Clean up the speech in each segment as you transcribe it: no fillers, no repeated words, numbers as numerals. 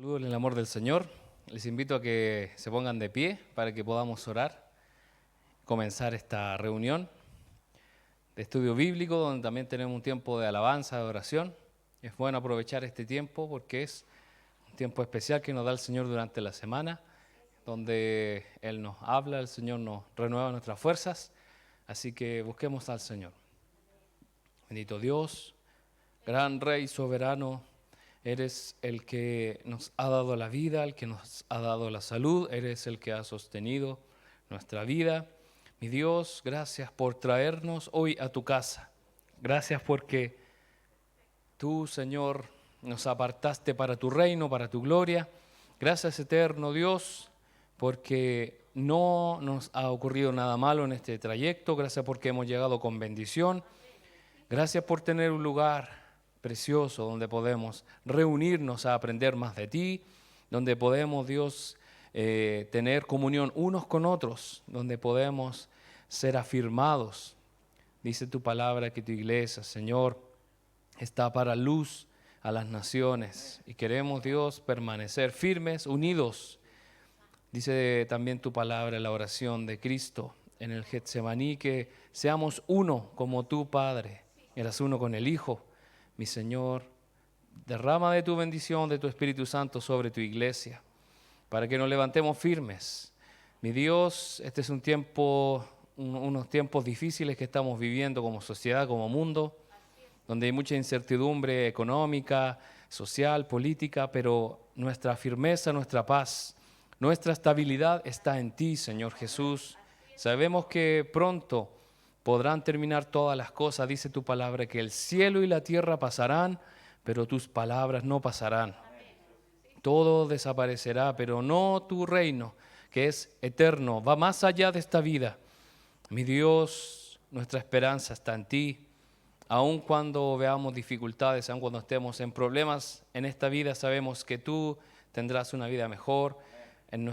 Saludos en el amor del Señor. Les invito a que se pongan de pie para que podamos orar, comenzar esta reunión de estudio bíblico, donde también tenemos un tiempo de alabanza, de oración. Es bueno aprovechar este tiempo porque es un tiempo especial que nos da el Señor durante la semana, donde Él nos habla, el Señor nos renueva nuestras fuerzas. Así que busquemos al Señor. Bendito Dios, gran Rey soberano, eres el que nos ha dado la vida, el que nos ha dado la salud, eres el que ha sostenido nuestra vida. Mi Dios, gracias por traernos hoy a tu casa. Gracias porque tú, Señor, nos apartaste para tu reino, para tu gloria. Gracias, eterno Dios, porque no nos ha ocurrido nada malo en este trayecto. Gracias porque hemos llegado con bendición. Gracias por tener un lugar precioso donde podemos reunirnos a aprender más de ti, donde podemos, Dios, tener comunión unos con otros, donde podemos ser afirmados. Dice tu palabra que tu iglesia, Señor, está para luz a las naciones y queremos, Dios, permanecer firmes, unidos. Dice también tu palabra en la oración de Cristo en el Getsemaní que seamos uno como tú, Padre. Eras uno con el Hijo. Mi Señor, derrama de tu bendición, de tu Espíritu Santo sobre tu iglesia, para que nos levantemos firmes. Mi Dios, este es un tiempo, unos tiempos difíciles que estamos viviendo como sociedad, como mundo, donde hay mucha incertidumbre económica, social, política, pero nuestra firmeza, nuestra paz, nuestra estabilidad está en ti, Señor Jesús. Sabemos que pronto podrán terminar todas las cosas, dice tu palabra, que el cielo y la tierra pasarán, pero tus palabras no pasarán. Todo desaparecerá, pero no tu reino, que es eterno, va más allá de esta vida. Mi Dios, nuestra esperanza está en ti. Aun cuando veamos dificultades, aun cuando estemos en problemas en esta vida, sabemos que tú tendrás una vida mejor en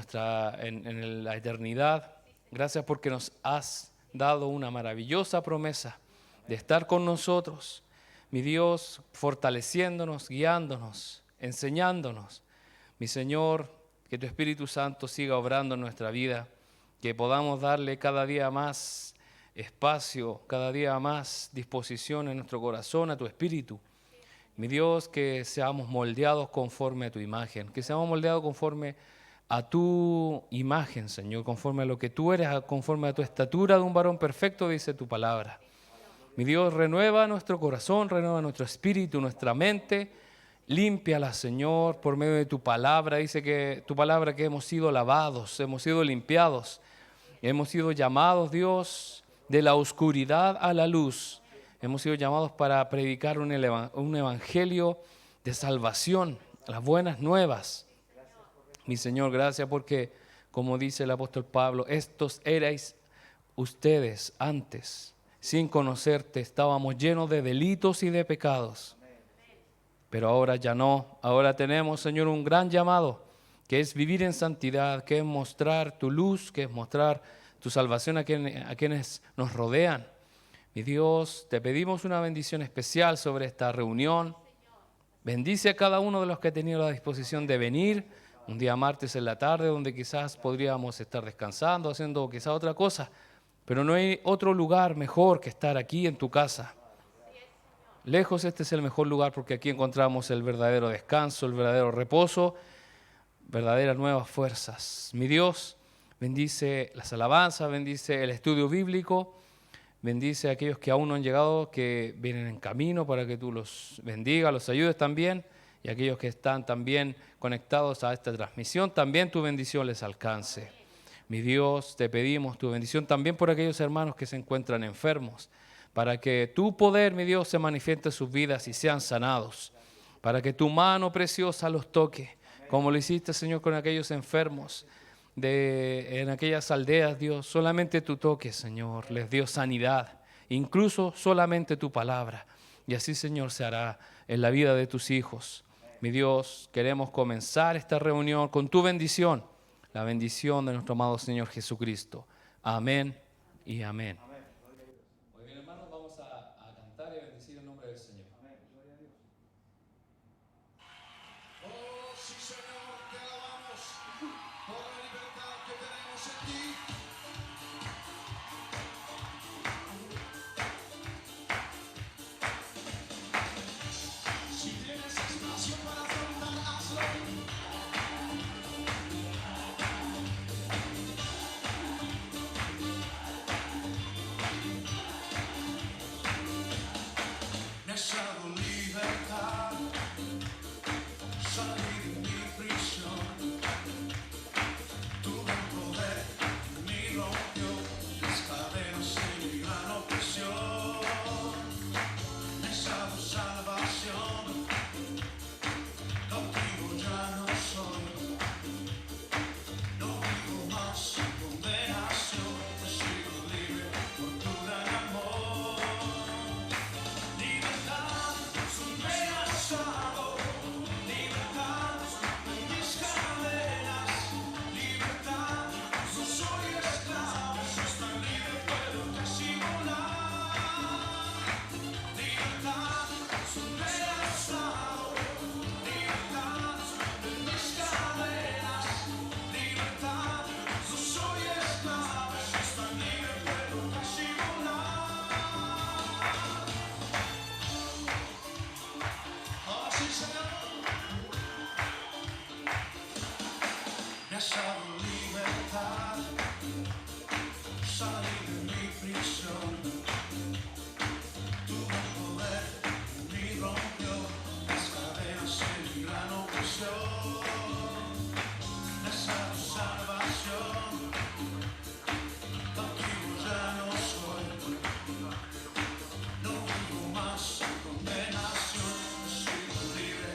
la eternidad. Gracias porque nos has dado una maravillosa promesa de estar con nosotros, mi Dios, fortaleciéndonos, guiándonos, enseñándonos. Mi Señor, que tu Espíritu Santo siga obrando en nuestra vida, que podamos darle cada día más espacio, cada día más disposición en nuestro corazón a tu Espíritu. Mi Dios, que seamos moldeados conforme a tu imagen, que seamos moldeados conforme a tu imagen, Señor, conforme a lo que tú eres, conforme a tu estatura de un varón perfecto, dice tu palabra. Mi Dios, renueva nuestro corazón, renueva nuestro espíritu, nuestra mente, límpiala, Señor, por medio de tu palabra. Dice que tu palabra que hemos sido lavados, hemos sido limpiados, hemos sido llamados, Dios, de la oscuridad a la luz. Hemos sido llamados para predicar un evangelio de salvación, las buenas nuevas. Mi Señor, gracias porque, como dice el apóstol Pablo, estos erais ustedes antes. Sin conocerte estábamos llenos de delitos y de pecados. Pero ahora ya no. Ahora tenemos, Señor, un gran llamado, que es vivir en santidad, que es mostrar tu luz, que es mostrar tu salvación a quienes nos rodean. Mi Dios, te pedimos una bendición especial sobre esta reunión. Bendice a cada uno de los que ha tenido la disposición de venir un día martes en la tarde, donde quizás podríamos estar descansando, haciendo quizás otra cosa, pero no hay otro lugar mejor que estar aquí en tu casa. Lejos este es el mejor lugar porque aquí encontramos el verdadero descanso, el verdadero reposo, verdaderas nuevas fuerzas. Mi Dios, bendice las alabanzas, bendice el estudio bíblico, bendice a aquellos que aún no han llegado, que vienen en camino para que tú los bendigas, los ayudes también, y aquellos que están también conectados a esta transmisión, también tu bendición les alcance. Mi Dios, te pedimos tu bendición también por aquellos hermanos que se encuentran enfermos, para que tu poder, mi Dios, se manifieste en sus vidas y sean sanados, para que tu mano preciosa los toque, como lo hiciste, Señor, con aquellos enfermos en aquellas aldeas, Dios. Solamente tu toque, Señor, les dio sanidad, incluso solamente tu palabra. Y así, Señor, se hará en la vida de tus hijos. Mi Dios, queremos comenzar esta reunión con tu bendición, la bendición de nuestro amado Señor Jesucristo. Amén y amén. Muy bien, hermanos, vamos a cantar y bendecir el nombre del Señor. Amén. Gloria a Dios. Oh, sí, Señor. dado libertad, salí de mi prisión, tuve el poder, me rompió las cadenas en mi gran opresión, me has dado salvación, cautivo ya no soy, no vivo más en condenación, he sido libre por tu gran amor. Libertad, soy amenazado, libertad en mis cadenas, libertad, no soy esclavo, soy tan libre puedo casi volar. Libertad, soy amenazado, libertad en mis cadenas, libertad, no soy esclavo, soy tan libre puedo casi volar. Oh, sí, Señor, me has dado libertad, salí de mi prisión, tuve poder, me rompió las cadenas en mi gran opresión, me has dado salvación, cautivo ya no soy, no vivo más en condenación, he sido libre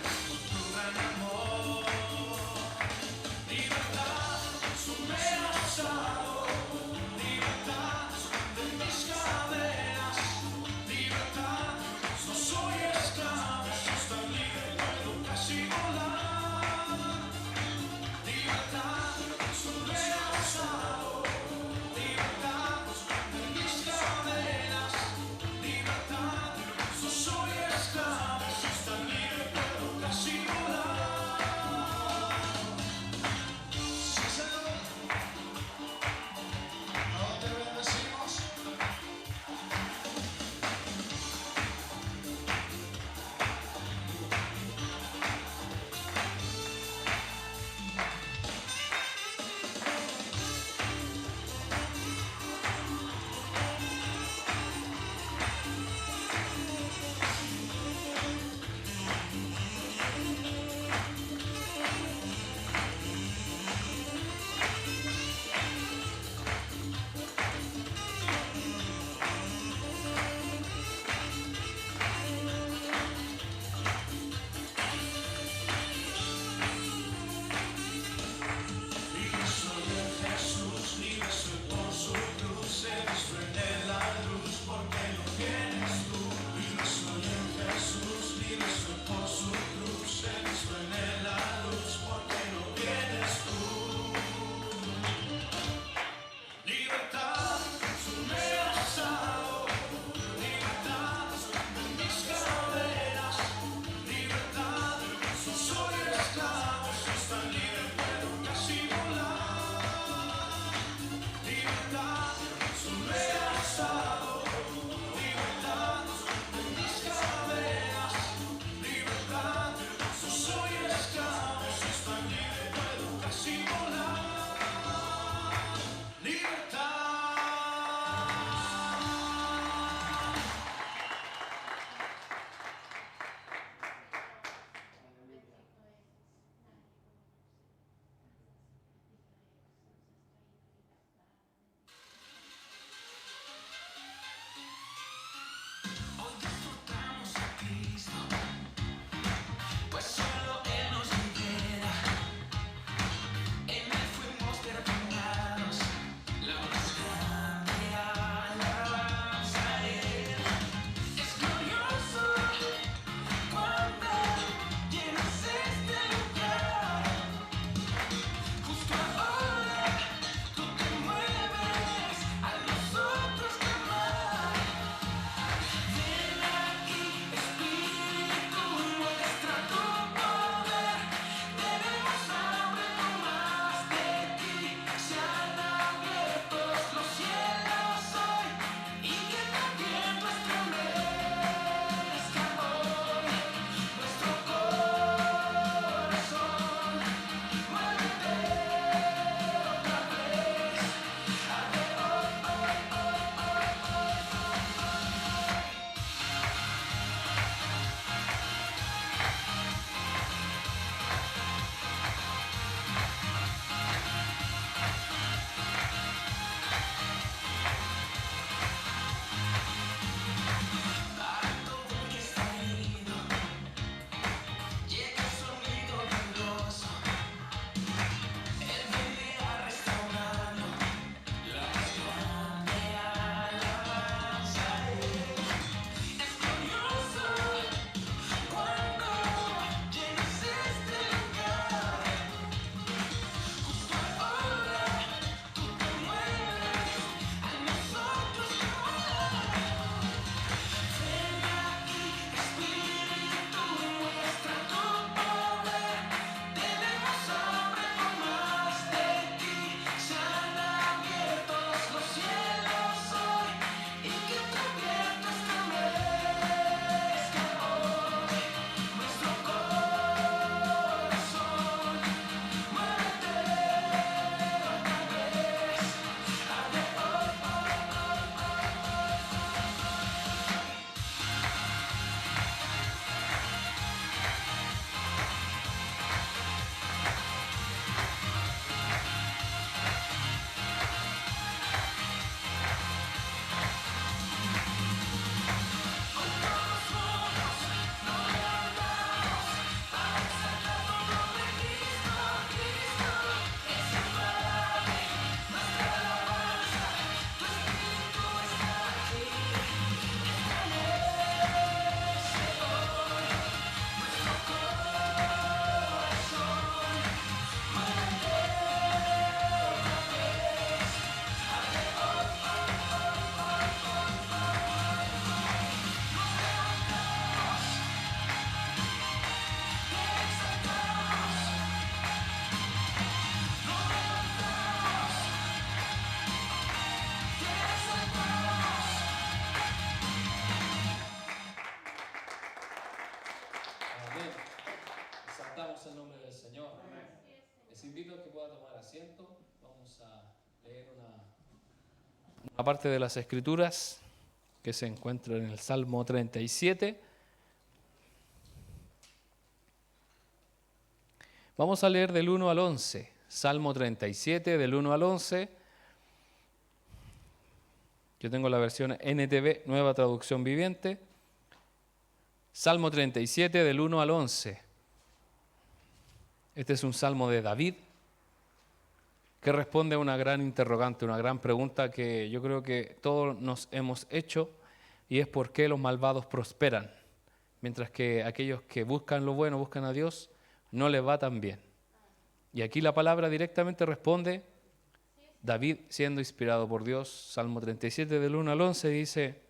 Estamos en nombre del Señor. Les invito a que puedan tomar asiento. Vamos a leer una parte de las Escrituras que se encuentra en el Salmo 37. Vamos a leer del 1 al 11. Salmo 37, del 1 al 11. Yo tengo la versión NTV, Nueva Traducción Viviente. Salmo 37, del 1 al 11. Este es un salmo de David que responde a una gran interrogante, una gran pregunta que yo creo que todos nos hemos hecho, y es por qué los malvados prosperan, mientras que aquellos que buscan lo bueno, buscan a Dios, no les va tan bien. Y aquí la palabra directamente responde, David siendo inspirado por Dios, Salmo 37 del 1 al 11 dice: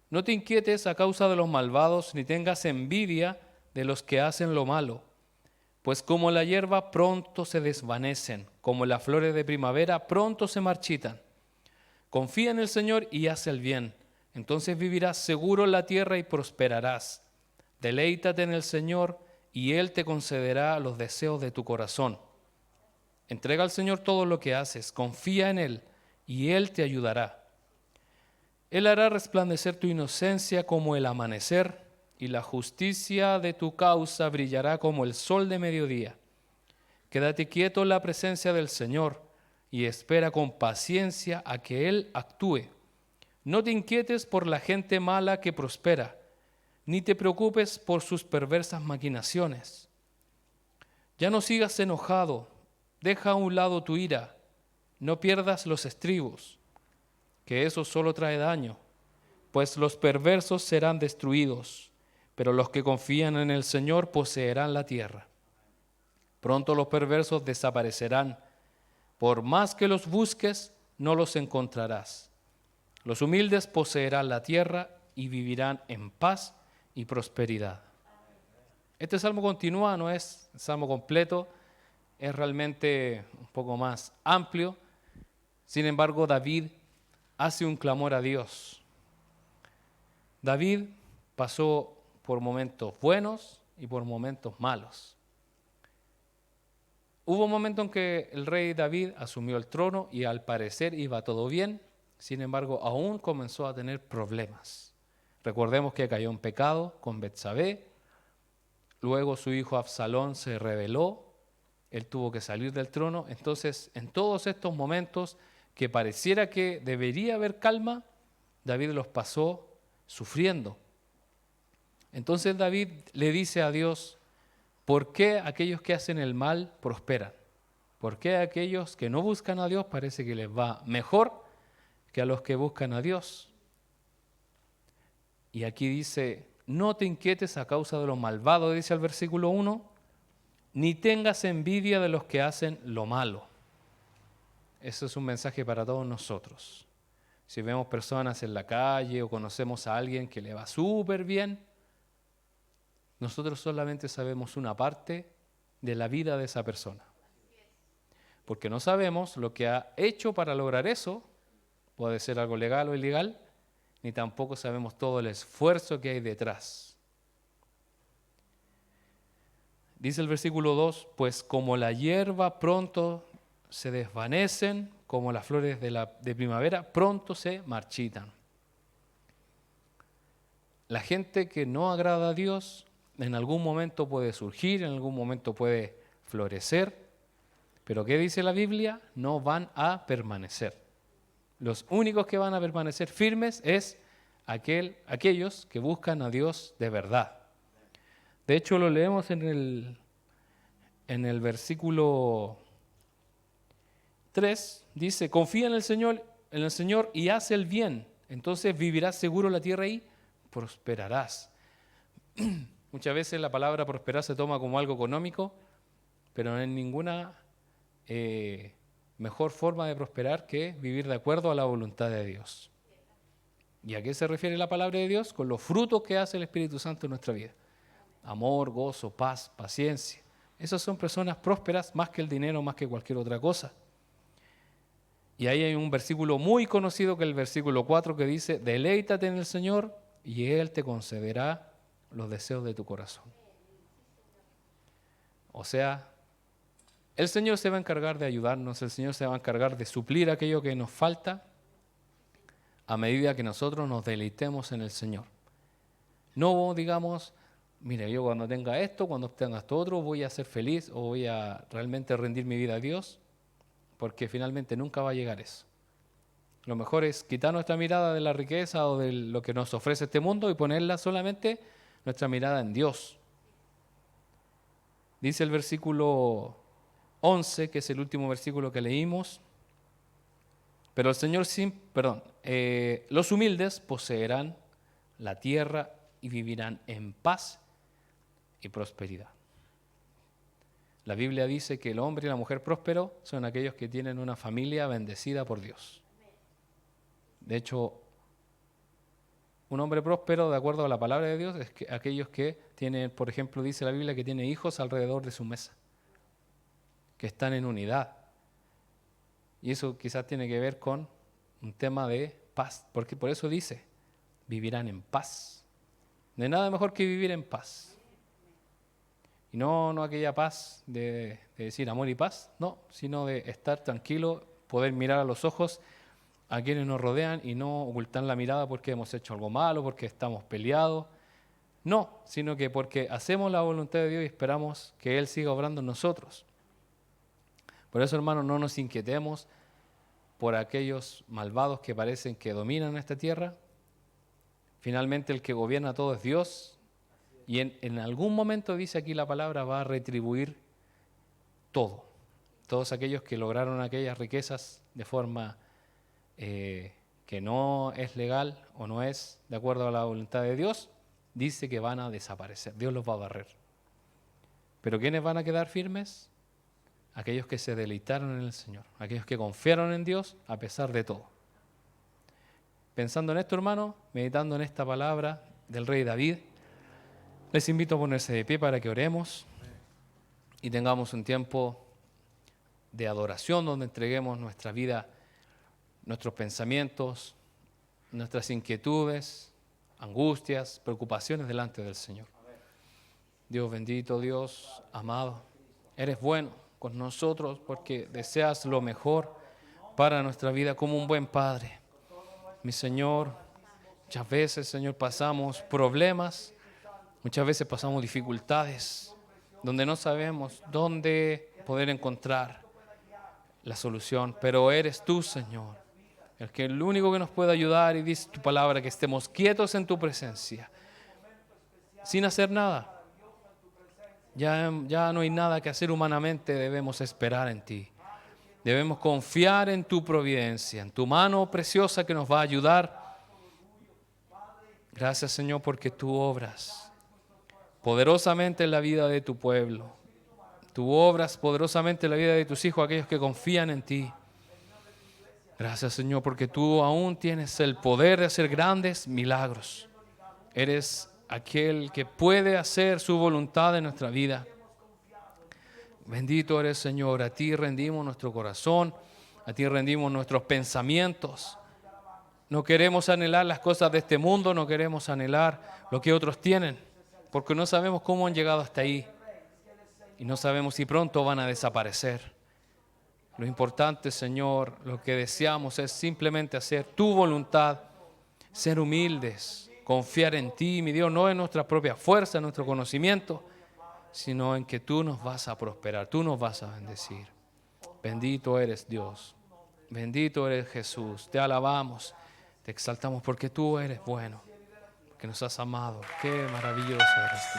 no te inquietes a causa de los malvados, ni tengas envidia de los que hacen lo malo, pues como la hierba pronto se desvanecen, como las flores de primavera pronto se marchitan. Confía en el Señor y haz el bien, entonces vivirás seguro en la tierra y prosperarás. Deleítate en el Señor y Él te concederá los deseos de tu corazón. Entrega al Señor todo lo que haces, confía en Él y Él te ayudará. Él hará resplandecer tu inocencia como el amanecer, y la justicia de tu causa brillará como el sol de mediodía. Quédate quieto en la presencia del Señor y espera con paciencia a que Él actúe. No te inquietes por la gente mala que prospera, ni te preocupes por sus perversas maquinaciones. Ya no sigas enojado, deja a un lado tu ira, no pierdas los estribos, que eso solo trae daño, pues los perversos serán destruidos, pero los que confían en el Señor poseerán la tierra. Pronto los perversos desaparecerán, por más que los busques, no los encontrarás. Los humildes poseerán la tierra y vivirán en paz y prosperidad. Este salmo continúa, no es el salmo completo, es realmente un poco más amplio. Sin embargo, David hace un clamor a Dios. David pasó por momentos buenos y por momentos malos. Hubo un momento en que el rey David asumió el trono y al parecer iba todo bien, sin embargo aún comenzó a tener problemas. Recordemos que cayó en pecado con Betsabé, luego su hijo Absalón se rebeló, él tuvo que salir del trono. Entonces, en todos estos momentos que pareciera que debería haber calma, David los pasó sufriendo. Entonces David le dice a Dios: ¿por qué aquellos que hacen el mal prosperan? ¿Por qué aquellos que no buscan a Dios parece que les va mejor que a los que buscan a Dios? Y aquí dice: no te inquietes a causa de los malvados, dice el versículo 1, ni tengas envidia de los que hacen lo malo. Eso es un mensaje para todos nosotros. Si vemos personas en la calle o conocemos a alguien que le va súper bien, nosotros solamente sabemos una parte de la vida de esa persona. Porque no sabemos lo que ha hecho para lograr eso, puede ser algo legal o ilegal, ni tampoco sabemos todo el esfuerzo que hay detrás. Dice el versículo 2, pues como la hierba pronto se desvanecen, como las flores de primavera pronto se marchitan. La gente que no agrada a Dios en algún momento puede surgir, en algún momento puede florecer, pero ¿qué dice la Biblia? No van a permanecer. Los únicos que van a permanecer firmes es aquellos que buscan a Dios de verdad. De hecho, lo leemos en el versículo 3, dice: confía en el Señor y haz el bien, entonces vivirás seguro en la tierra y prosperarás. Muchas veces la palabra prosperar se toma como algo económico, pero no hay ninguna mejor forma de prosperar que vivir de acuerdo a la voluntad de Dios. ¿Y a qué se refiere la palabra de Dios? Con los frutos que hace el Espíritu Santo en nuestra vida. Amor, gozo, paz, paciencia. Esas son personas prósperas más que el dinero, más que cualquier otra cosa. Y ahí hay un versículo muy conocido que es el versículo 4 que dice: deleítate en el Señor y Él te concederá los deseos de tu corazón. O sea, el Señor se va a encargar de ayudarnos, el Señor se va a encargar de suplir aquello que nos falta a medida que nosotros nos deleitemos en el Señor. No digamos, mire, yo cuando tenga esto, cuando tenga esto otro, voy a ser feliz o voy a realmente rendir mi vida a Dios, porque finalmente nunca va a llegar eso. Lo mejor es quitar nuestra mirada de la riqueza o de lo que nos ofrece este mundo y ponerla solamente nuestra mirada en Dios. Dice el versículo 11, que es el último versículo que leímos, pero el Señor, los humildes poseerán la tierra y vivirán en paz y prosperidad. La Biblia dice que el hombre y la mujer próspero son aquellos que tienen una familia bendecida por Dios. De hecho, un hombre próspero, de acuerdo a la palabra de Dios, es que aquellos que tienen, por ejemplo, dice la Biblia, que tiene hijos alrededor de su mesa, que están en unidad. Y eso quizás tiene que ver con un tema de paz, porque por eso dice, vivirán en paz. No hay nada mejor que vivir en paz. Y no aquella paz de decir amor y paz, no, sino de estar tranquilo, poder mirar a los ojos a quienes nos rodean y no ocultar la mirada porque hemos hecho algo malo, porque estamos peleados. No, sino que porque hacemos la voluntad de Dios y esperamos que Él siga obrando en nosotros. Por eso, hermanos, no nos inquietemos por aquellos malvados que parecen que dominan esta tierra. Finalmente el que gobierna todo es Dios y en algún momento, dice aquí la palabra, va a retribuir todo. Todos aquellos que lograron aquellas riquezas de forma que no es legal o no es de acuerdo a la voluntad de Dios, dice que van a desaparecer. Dios los va a barrer. Pero ¿quiénes van a quedar firmes? Aquellos que se deleitaron en el Señor, aquellos que confiaron en Dios a pesar de todo. Pensando en esto, hermano, meditando en esta palabra del rey David, les invito a ponerse de pie para que oremos y tengamos un tiempo de adoración donde entreguemos nuestra vida, nuestros pensamientos, nuestras inquietudes, angustias, preocupaciones delante del Señor. Dios bendito, Dios amado, eres bueno con nosotros porque deseas lo mejor para nuestra vida como un buen Padre. Mi Señor, muchas veces, Señor, pasamos problemas, muchas veces pasamos dificultades donde no sabemos dónde poder encontrar la solución, pero eres tú, Señor, el único que nos puede ayudar, y dice tu palabra que estemos quietos en tu presencia, sin hacer nada. Ya no hay nada que hacer humanamente, debemos esperar en ti. Debemos confiar en tu providencia, en tu mano preciosa que nos va a ayudar. Gracias, Señor, porque tú obras poderosamente en la vida de tu pueblo. Tú obras poderosamente en la vida de tus hijos, aquellos que confían en ti. Gracias, Señor, porque tú aún tienes el poder de hacer grandes milagros. Eres aquel que puede hacer su voluntad en nuestra vida. Bendito eres, Señor. A ti rendimos nuestro corazón, a ti rendimos nuestros pensamientos. No queremos anhelar las cosas de este mundo, no queremos anhelar lo que otros tienen, porque no sabemos cómo han llegado hasta ahí y no sabemos si pronto van a desaparecer. Lo importante, Señor, lo que deseamos es simplemente hacer tu voluntad, ser humildes, confiar en ti, mi Dios, no en nuestra propia fuerza, en nuestro conocimiento, sino en que tú nos vas a prosperar, tú nos vas a bendecir. Bendito eres, Dios. Bendito eres, Jesús. Te alabamos, te exaltamos porque tú eres bueno, que nos has amado. Qué maravilloso eres tú.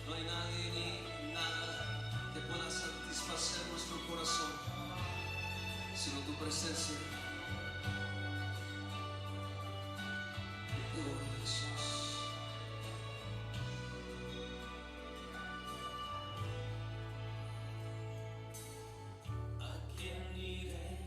No hay nadie ni nada que pueda satisfacer nuestro corazón, sino tu presencia. Oh, Jesús. ¿A quién iré?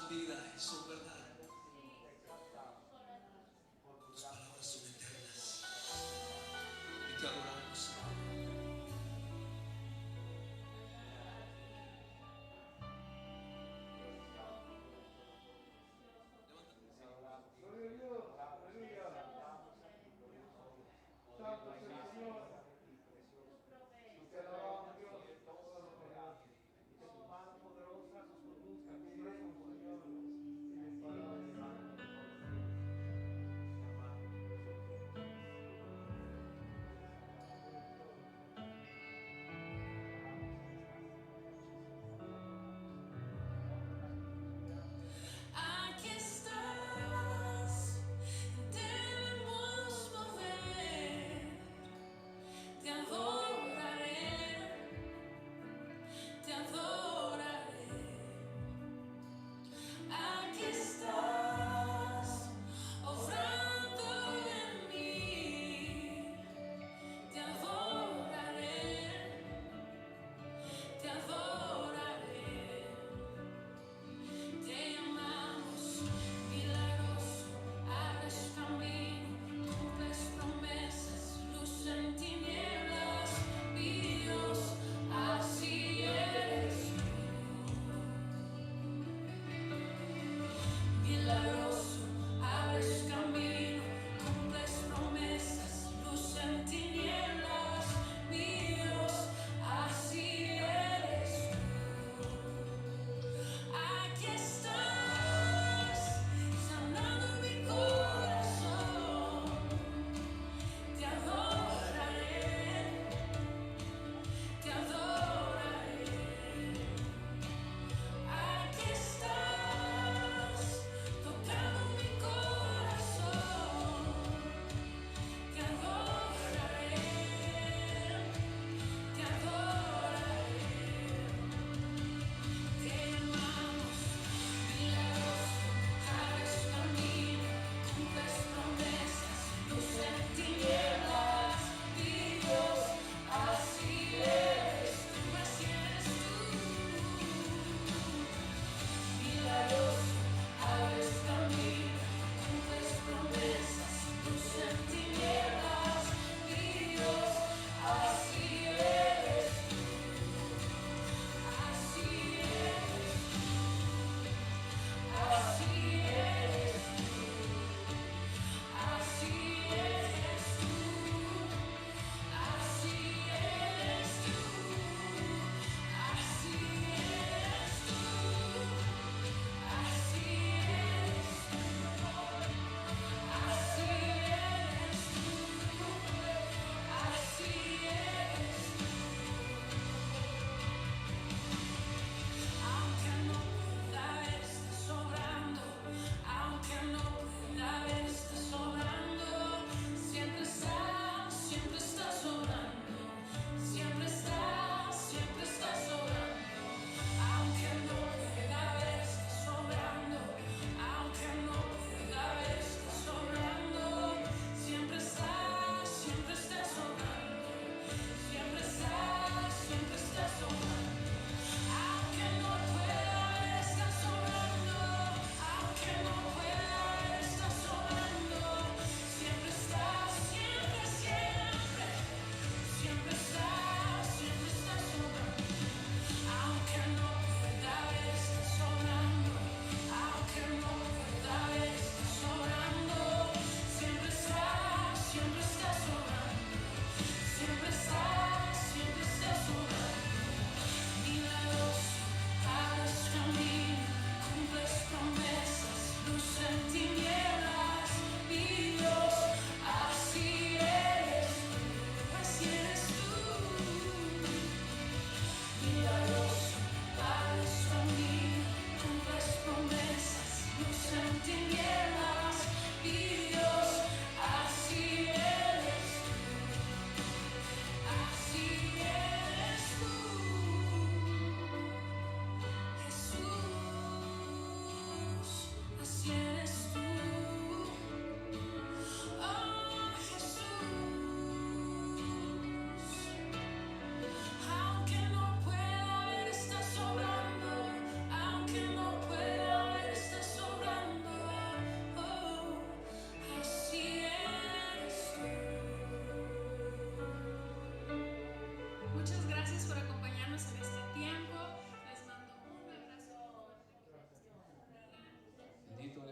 son vida y son verdad. Tus palabras son eternas. Y te adoramos, Señor. Aquí estás, debemos mover, te adoraré, te adoraré. Aquí estás, obrando en mí, te adoraré, te adoraré. Te amamos, milagroso, abres camino, cumples promesas, luz en tinieblas, mi Dios, así eres tú. Milagroso, abres camino, cumples promesas, luz en tinieblas, mi Dios, así eres tú. Aquí estás, sanando mi corazón, te adoraré, te adoraré. Aquí estás, tocando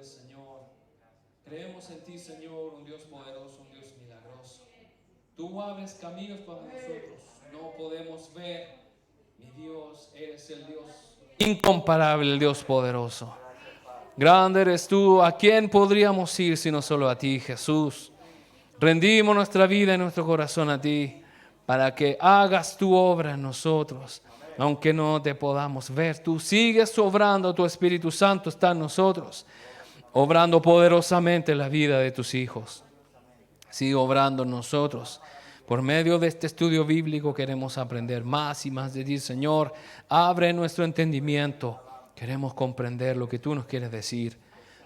pues, Señor. Creemos en ti, Señor, un Dios poderoso, un Dios milagroso. Tú abres caminos para nosotros. No podemos ver. Mi Dios, eres el Dios incomparable, el Dios poderoso. Grande eres tú. ¿A quién podríamos ir sino solo a ti, Jesús? Rendimos nuestra vida y nuestro corazón a ti para que hagas tu obra en nosotros. Aunque no te podamos ver, tú sigues obrando, tu Espíritu Santo está en nosotros, obrando poderosamente en la vida de tus hijos. Sigue obrando en nosotros. Por medio de este estudio bíblico queremos aprender más y más de ti, Señor. Abre nuestro entendimiento. Queremos comprender lo que tú nos quieres decir.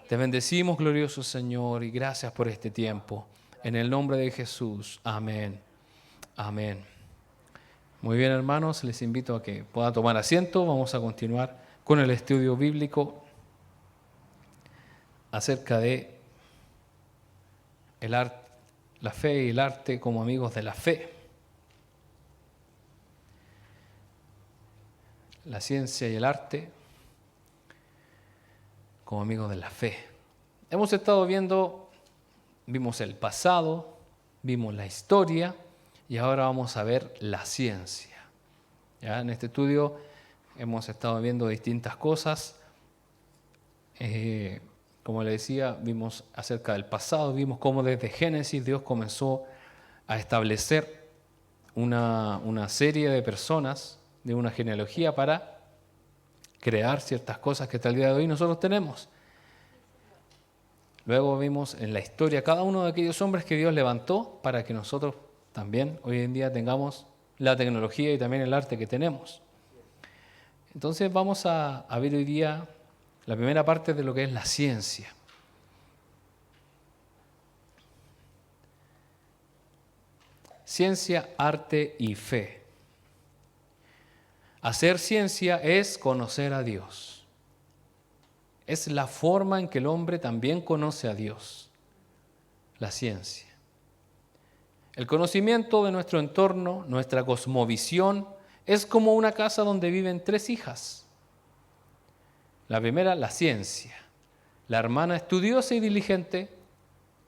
Te bendecimos, glorioso Señor, y gracias por este tiempo. En el nombre de Jesús. Amén. Amén. Muy bien, hermanos, les invito a que puedan tomar asiento. Vamos a continuar con el estudio bíblico acerca de la fe y el arte como amigos de la fe. La ciencia y el arte como amigos de la fe. Hemos estado vimos el pasado, vimos la historia y ahora vamos a ver la ciencia. ¿Ya? En este estudio hemos estado viendo distintas cosas. Como le decía, vimos acerca del pasado, vimos cómo desde Génesis Dios comenzó a establecer una serie de personas, de una genealogía para crear ciertas cosas que hasta el día de hoy nosotros tenemos. Luego vimos en la historia cada uno de aquellos hombres que Dios levantó para que nosotros también hoy en día tengamos la tecnología y también el arte que tenemos. Entonces vamos a ver hoy día la primera parte de lo que es la ciencia. Ciencia, arte y fe. Hacer ciencia es conocer a Dios. Es la forma en que el hombre también conoce a Dios, la ciencia. El conocimiento de nuestro entorno, nuestra cosmovisión, es como una casa donde viven 3 hijas. La primera, la ciencia. La hermana estudiosa y diligente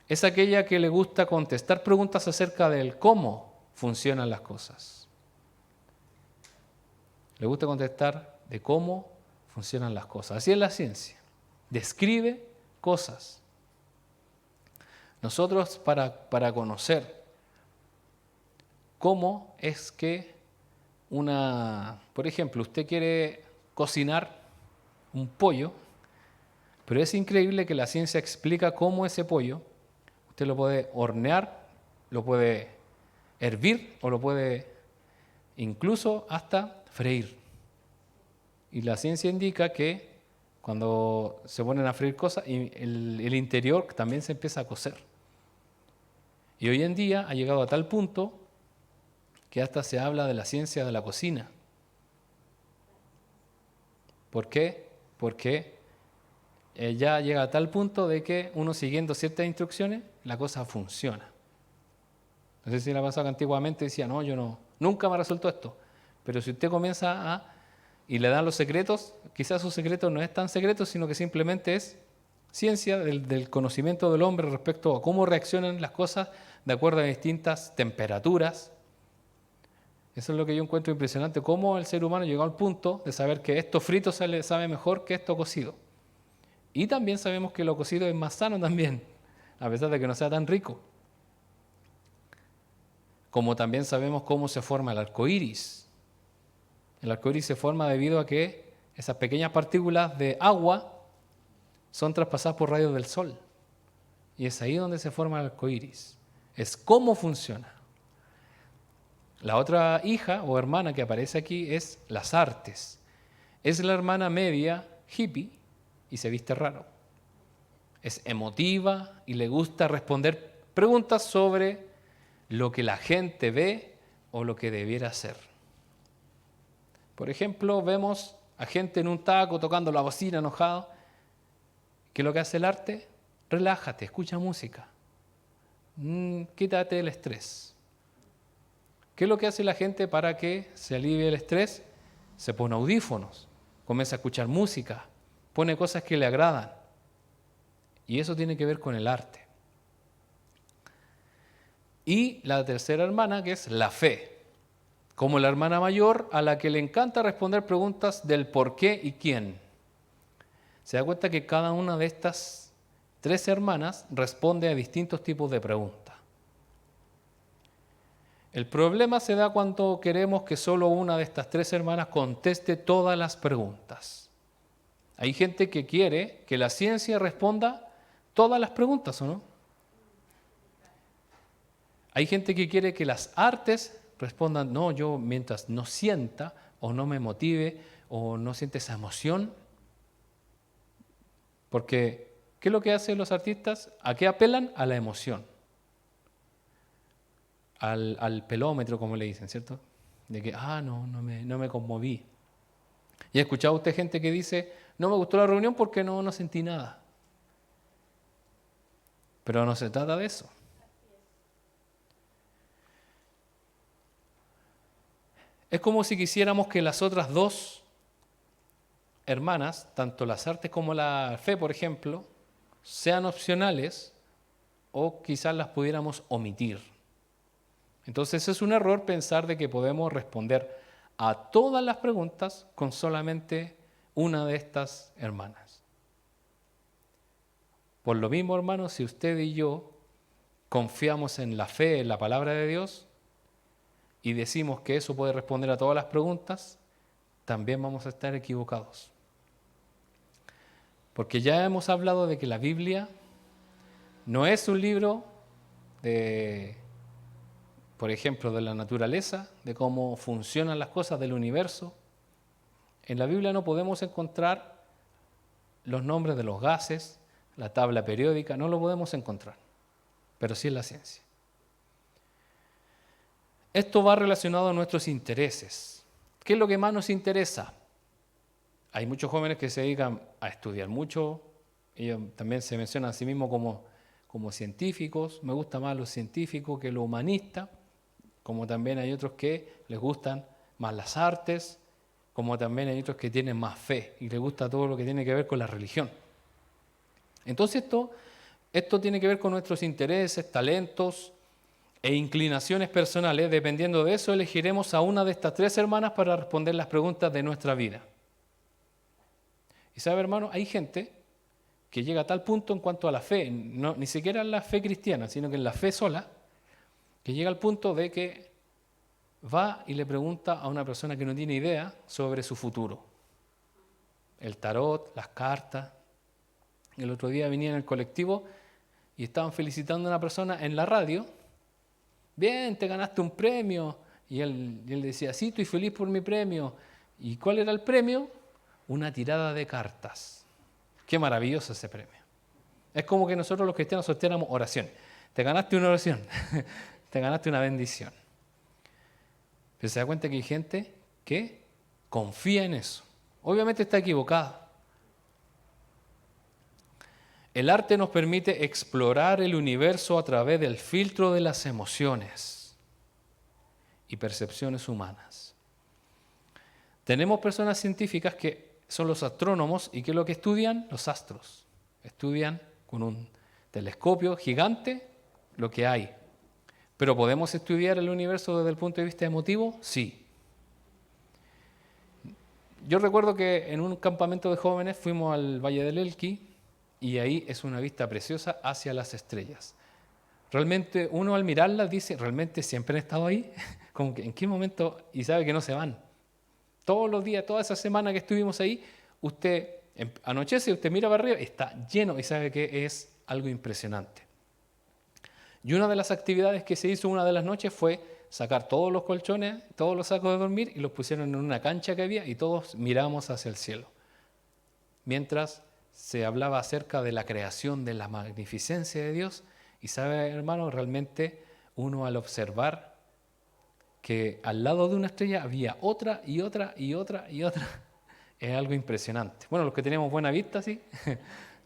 es aquella que le gusta contestar preguntas acerca del cómo funcionan las cosas. Le gusta contestar de cómo funcionan las cosas. Así es la ciencia. Describe cosas. Nosotros para conocer cómo es que por ejemplo, usted quiere cocinar un pollo, pero es increíble que la ciencia explica cómo ese pollo usted lo puede hornear, lo puede hervir o lo puede incluso hasta freír. Y la ciencia indica que cuando se ponen a freír cosas, el interior también se empieza a cocer. Y hoy en día ha llegado a tal punto que hasta se habla de la ciencia de la cocina. ¿Por qué? Porque ya llega a tal punto de que uno siguiendo ciertas instrucciones, la cosa funciona. No sé si le ha pasado que antiguamente decía, no, nunca me resuelto esto. Pero si usted comienza y le dan los secretos, quizás su secreto no es tan secreto, sino que simplemente es ciencia del conocimiento del hombre respecto a cómo reaccionan las cosas de acuerdo a distintas temperaturas. Eso es lo que yo encuentro impresionante, cómo el ser humano llegó al punto de saber que esto frito sabe mejor que esto cocido. Y también sabemos que lo cocido es más sano también, a pesar de que no sea tan rico. Como también sabemos cómo se forma el arco iris. El arco iris se forma debido a que esas pequeñas partículas de agua son traspasadas por rayos del sol. Y es ahí donde se forma el arco iris. Es cómo funciona. La otra hija o hermana que aparece aquí es las artes. Es la hermana media hippie y se viste raro. Es emotiva y le gusta responder preguntas sobre lo que la gente ve o lo que debiera hacer. Por ejemplo, vemos a gente en un taco tocando la bocina enojado. ¿Qué es lo que hace el arte? Relájate, escucha música. Quítate el estrés. ¿Qué es lo que hace la gente para que se alivie el estrés? Se pone audífonos, comienza a escuchar música, pone cosas que le agradan. Y eso tiene que ver con el arte. Y la tercera hermana, que es la fe, como la hermana mayor a la que le encanta responder preguntas del por qué y quién. Se da cuenta que cada una de estas tres hermanas responde a distintos tipos de preguntas. El problema se da cuando queremos que solo una de estas tres hermanas conteste todas las preguntas. Hay gente que quiere que la ciencia responda todas las preguntas, ¿o no? Hay gente que quiere que las artes respondan, no, yo mientras no sienta o no me motive o no siente esa emoción. Porque, ¿qué es lo que hacen los artistas? ¿A qué apelan? A la emoción. Al pelómetro, como le dicen, ¿cierto? De que, no me conmoví. Y ha escuchado usted gente que dice, no me gustó la reunión porque no sentí nada. Pero no se trata de eso. Es como si quisiéramos que las otras dos hermanas, tanto las artes como la fe, por ejemplo, sean opcionales o quizás las pudiéramos omitir. Entonces es un error pensar de que podemos responder a todas las preguntas con solamente una de estas hermanas. Por lo mismo, hermanos, si usted y yo confiamos en la fe, en la palabra de Dios, y decimos que eso puede responder a todas las preguntas, también vamos a estar equivocados. Porque ya hemos hablado de que la Biblia no es un libro de, por ejemplo, de la naturaleza, de cómo funcionan las cosas del universo. En la Biblia no podemos encontrar los nombres de los gases, la tabla periódica, no lo podemos encontrar, pero sí en la ciencia. Esto va relacionado a nuestros intereses. ¿Qué es lo que más nos interesa? Hay muchos jóvenes que se dedican a estudiar mucho, ellos también se mencionan a sí mismos como científicos, me gusta más los científicos que los humanistas, como también hay otros que les gustan más las artes, como también hay otros que tienen más fe y les gusta todo lo que tiene que ver con la religión. Entonces esto tiene que ver con nuestros intereses, talentos e inclinaciones personales. Dependiendo de eso, elegiremos a una de estas tres hermanas para responder las preguntas de nuestra vida. Y sabe, hermano, hay gente que llega a tal punto en cuanto a la fe, ni siquiera en la fe cristiana, sino que en la fe sola, que llega al punto de que va y le pregunta a una persona que no tiene idea sobre su futuro. El tarot, las cartas. El otro día venía en el colectivo y estaban felicitando a una persona en la radio. Bien, te ganaste un premio. Y él decía, sí, estoy feliz por mi premio. ¿Y cuál era el premio? Una tirada de cartas. Qué maravilloso ese premio. Es como que nosotros los cristianos sorteáramos oración. Te ganaste una oración, te ganaste una bendición. Pero se da cuenta que hay gente que confía en eso. Obviamente está equivocada. El arte nos permite explorar el universo a través del filtro de las emociones y percepciones humanas. Tenemos personas científicas que son los astrónomos y ¿qué es lo que estudian? Los astros. Estudian con un telescopio gigante lo que hay. ¿Pero podemos estudiar el universo desde el punto de vista emotivo? Sí. Yo recuerdo que en un campamento de jóvenes fuimos al Valle del Elqui y ahí es una vista preciosa hacia las estrellas. Realmente uno al mirarlas dice, ¿realmente siempre han estado ahí? Como que, ¿en qué momento? Y sabe que no se van. Todos los días, toda esa semana que estuvimos ahí, usted anochece, usted mira para arriba, está lleno y sabe que es algo impresionante. Y una de las actividades que se hizo una de las noches fue sacar todos los colchones, todos los sacos de dormir y los pusieron en una cancha que había y todos miramos hacia el cielo. Mientras se hablaba acerca de la creación, de la magnificencia de Dios. Y sabe, hermano, realmente uno al observar que al lado de una estrella había otra y otra y otra y otra, es algo impresionante. Bueno, los que tenemos buena vista, sí,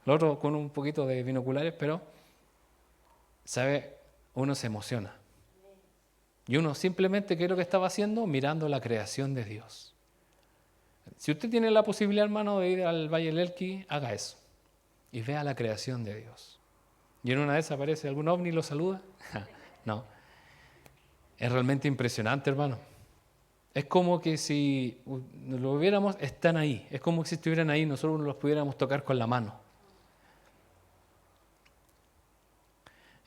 los otros con un poquito de binoculares, pero, sabe, uno se emociona. Y uno simplemente, ¿qué es lo que estaba haciendo? Mirando la creación de Dios. Si usted tiene la posibilidad, hermano, de ir al Valle del Elqui, haga eso. y vea la creación de Dios. Y en una de esas aparece algún ovni y lo saluda. No. Es realmente impresionante, hermano. Es como que si lo viéramos, están ahí. Es como si estuvieran ahí, nosotros los pudiéramos tocar con la mano.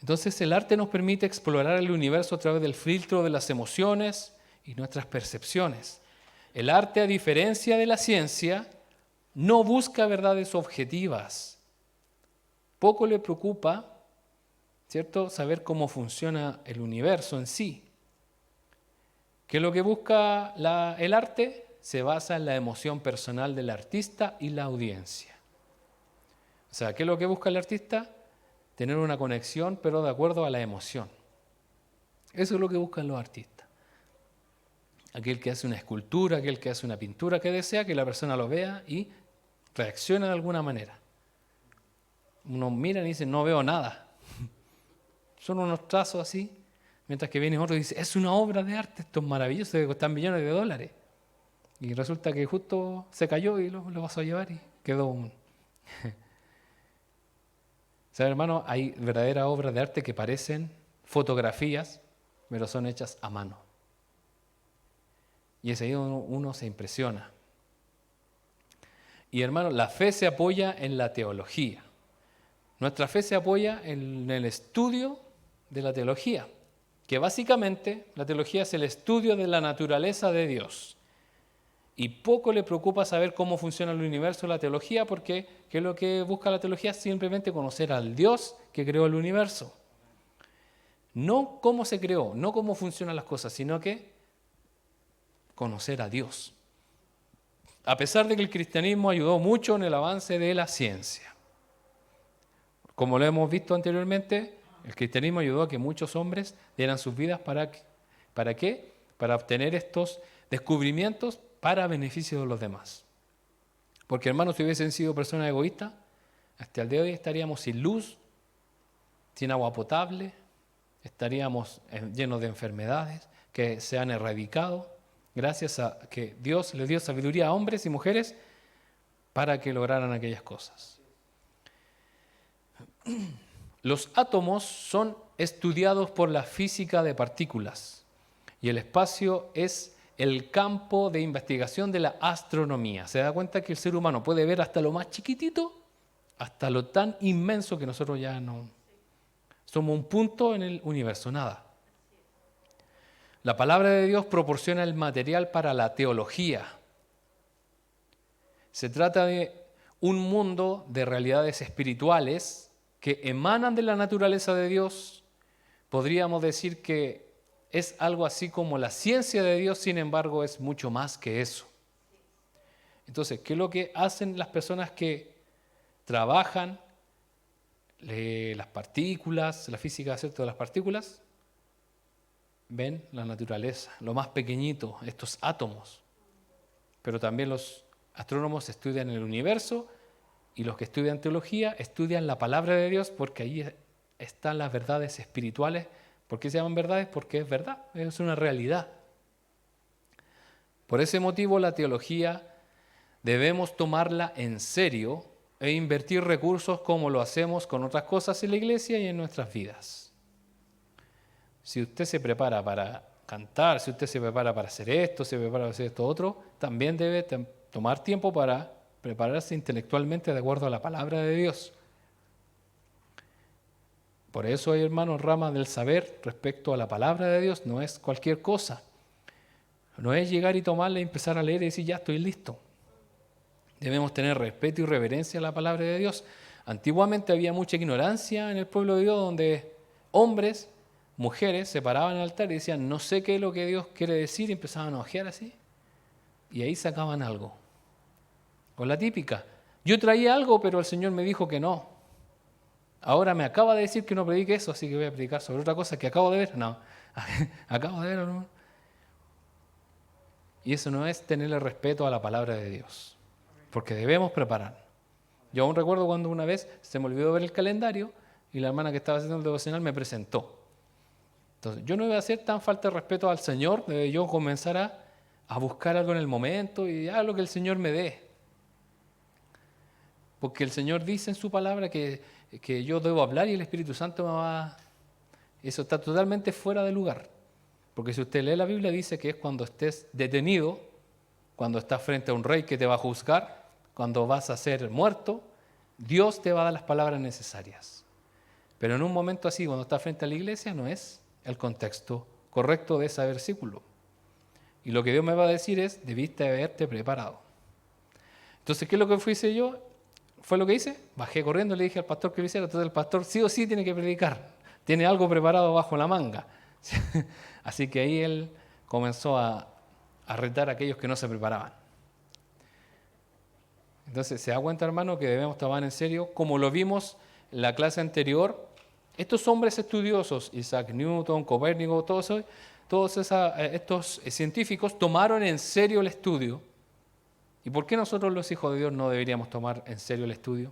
Entonces el arte nos permite explorar el universo a través del filtro de las emociones y nuestras percepciones. El arte, a diferencia de la ciencia, no busca verdades objetivas. Poco le preocupa, ¿cierto?, saber cómo funciona el universo en sí. ¿Qué es lo que busca el arte? Se basa en la emoción personal del artista y la audiencia. O sea, ¿qué es lo que busca el artista? Tener una conexión, pero de acuerdo a la emoción. Eso es lo que buscan los artistas. Aquel que hace una escultura, aquel que hace una pintura, que desea que la persona lo vea y reaccione de alguna manera. Uno mira y dice, no veo nada. Son unos trazos así. Mientras que viene otro y dice, es una obra de arte, esto es maravilloso, debe costar millones de dólares. Y resulta que justo se cayó y lo pasó a llevar y quedó un... ¿Saben, hermano? Hay verdaderas obras de arte que parecen fotografías, pero son hechas a mano. Y ese ahí uno se impresiona. Y hermano, la fe se apoya en la teología. Nuestra fe se apoya en el estudio de la teología, que básicamente la teología es el estudio de la naturaleza de Dios. Y poco le preocupa saber cómo funciona el universo la teología, porque ¿qué es lo que busca la teología? Simplemente conocer al Dios que creó el universo. No cómo se creó, no cómo funcionan las cosas, sino que conocer a Dios. A pesar de que el cristianismo ayudó mucho en el avance de la ciencia. Como lo hemos visto anteriormente, el cristianismo ayudó a que muchos hombres dieran sus vidas ¿para qué? Para obtener estos descubrimientos para beneficio de los demás. Porque hermanos, si hubiesen sido personas egoístas, hasta el día de hoy estaríamos sin luz, sin agua potable, estaríamos llenos de enfermedades que se han erradicado gracias a que Dios les dio sabiduría a hombres y mujeres para que lograran aquellas cosas. Los átomos son estudiados por la física de partículas y el espacio es el campo de investigación de la astronomía. ¿Se da cuenta que el ser humano puede ver hasta lo más chiquitito, hasta lo tan inmenso que nosotros ya no somos un punto en el universo, nada? La palabra de Dios proporciona el material para la teología. Se trata de un mundo de realidades espirituales que emanan de la naturaleza de Dios. Podríamos decir que es algo así como la ciencia de Dios, sin embargo, es mucho más que eso. Entonces, ¿qué es lo que hacen las personas que trabajan las partículas, la física, ¿cierto?, de las partículas? Ven la naturaleza, lo más pequeñito, estos átomos. Pero también los astrónomos estudian el universo y los que estudian teología estudian la palabra de Dios, porque ahí están las verdades espirituales. ¿Por qué se llaman verdades? Porque es verdad, es una realidad. Por ese motivo la teología debemos tomarla en serio e invertir recursos como lo hacemos con otras cosas en la iglesia y en nuestras vidas. Si usted se prepara para cantar, si usted se prepara para hacer esto, se prepara para hacer esto otro, también debe tomar tiempo para prepararse intelectualmente de acuerdo a la palabra de Dios. Por eso hay, hermanos, ramas del saber respecto a la palabra de Dios, no es cualquier cosa. No es llegar y tomarla y empezar a leer y decir, ya estoy listo. Debemos tener respeto y reverencia a la palabra de Dios. Antiguamente había mucha ignorancia en el pueblo de Dios, donde hombres, mujeres se paraban al altar y decían, no sé qué es lo que Dios quiere decir, y empezaban a ojear así, y ahí sacaban algo. O la típica, yo traía algo, pero el Señor me dijo que no. Ahora me acaba de decir que no predique eso, así que voy a predicar sobre otra cosa que acabo de ver. No, acabo de ver, ¿no? Y eso no es tenerle respeto a la palabra de Dios, porque debemos preparar. Yo aún recuerdo cuando una vez se me olvidó ver el calendario y la hermana que estaba haciendo el devocional me presentó. Entonces, yo no iba a hacer tan falta de respeto al Señor, de yo comenzar a buscar algo en el momento y lo que el Señor me dé. porque el Señor dice en su palabra que yo debo hablar y el Espíritu Santo me va... Eso está totalmente fuera de lugar. Porque si usted lee la Biblia dice que es cuando estés detenido, cuando estás frente a un rey que te va a juzgar, cuando vas a ser muerto, Dios te va a dar las palabras necesarias. Pero en un momento así, cuando estás frente a la iglesia, no es el contexto correcto de ese versículo. Y lo que Dios me va a decir es, debiste haberte preparado. Entonces, ¿qué es lo que hice yo? Fue lo que hice, bajé corriendo y le dije al pastor que lo hiciera. Entonces el pastor sí o sí tiene que predicar, tiene algo preparado bajo la manga. Así que ahí él comenzó a retar a aquellos que no se preparaban. Entonces se da cuenta, hermano, que debemos tomar en serio, como lo vimos en la clase anterior, estos hombres estudiosos, Isaac Newton, Copérnico, todos estos científicos tomaron en serio el estudio. ¿Y por qué nosotros los hijos de Dios no deberíamos tomar en serio el estudio?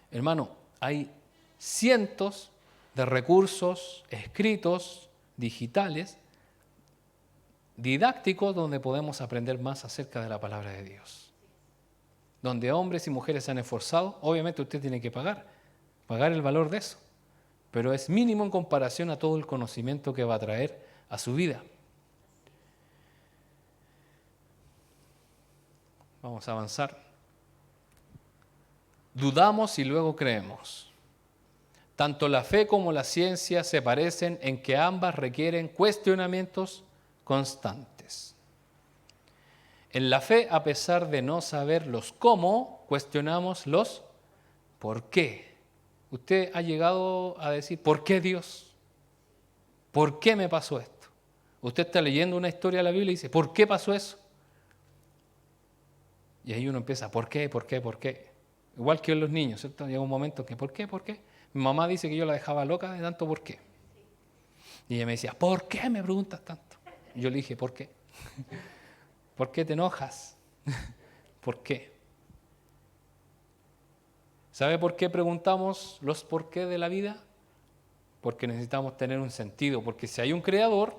Hermano, hay cientos de recursos escritos, digitales, didácticos, donde podemos aprender más acerca de la palabra de Dios. Donde hombres y mujeres se han esforzado, obviamente usted tiene que pagar el valor de eso, pero es mínimo en comparación a todo el conocimiento que va a traer a su vida. Vamos a avanzar. Dudamos y luego creemos. Tanto la fe como la ciencia se parecen en que ambas requieren cuestionamientos constantes. En la fe, a pesar de no saber los cómo, cuestionamos los por qué. ¿Usted ha llegado a decir, ¿por qué Dios? ¿Por qué me pasó esto? Usted está leyendo una historia de la Biblia y dice, ¿por qué pasó eso? Y ahí uno empieza, ¿por qué? ¿Por qué? ¿Por qué? Igual que en los niños, ¿cierto? Llega un momento que, ¿por qué? ¿Por qué? Mi mamá dice que yo la dejaba loca de tanto ¿por qué? Y ella me decía, ¿por qué me preguntas tanto? Y yo le dije, ¿por qué? ¿Por qué te enojas? ¿Por qué? ¿Sabe por qué preguntamos los por qué de la vida? Porque necesitamos tener un sentido, porque si hay un creador,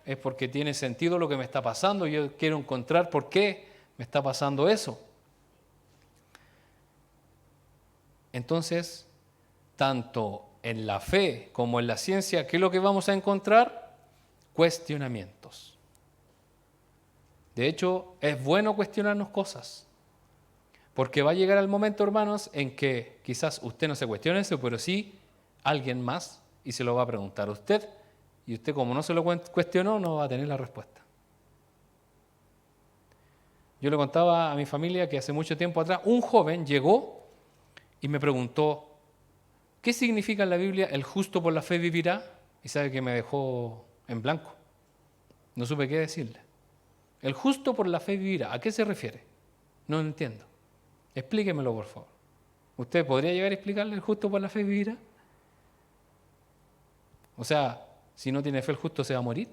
es porque tiene sentido lo que me está pasando, y yo quiero encontrar por qué me está pasando eso. Entonces, tanto en la fe como en la ciencia, ¿qué es lo que vamos a encontrar? Cuestionamientos. De hecho, es bueno cuestionarnos cosas, porque va a llegar el momento, hermanos, en que quizás usted no se cuestione eso, pero sí alguien más, y se lo va a preguntar a usted, y usted, como no se lo cuestionó, no va a tener la respuesta. Yo le contaba a mi familia que hace mucho tiempo atrás un joven llegó y me preguntó, ¿qué significa en la Biblia el justo por la fe vivirá? Y sabe que me dejó en blanco. No supe qué decirle. El justo por la fe vivirá, ¿a qué se refiere? No lo entiendo. Explíquemelo, por favor. ¿Usted podría llegar a explicarle el justo por la fe vivirá? O sea, si no tiene fe el justo se va a morir.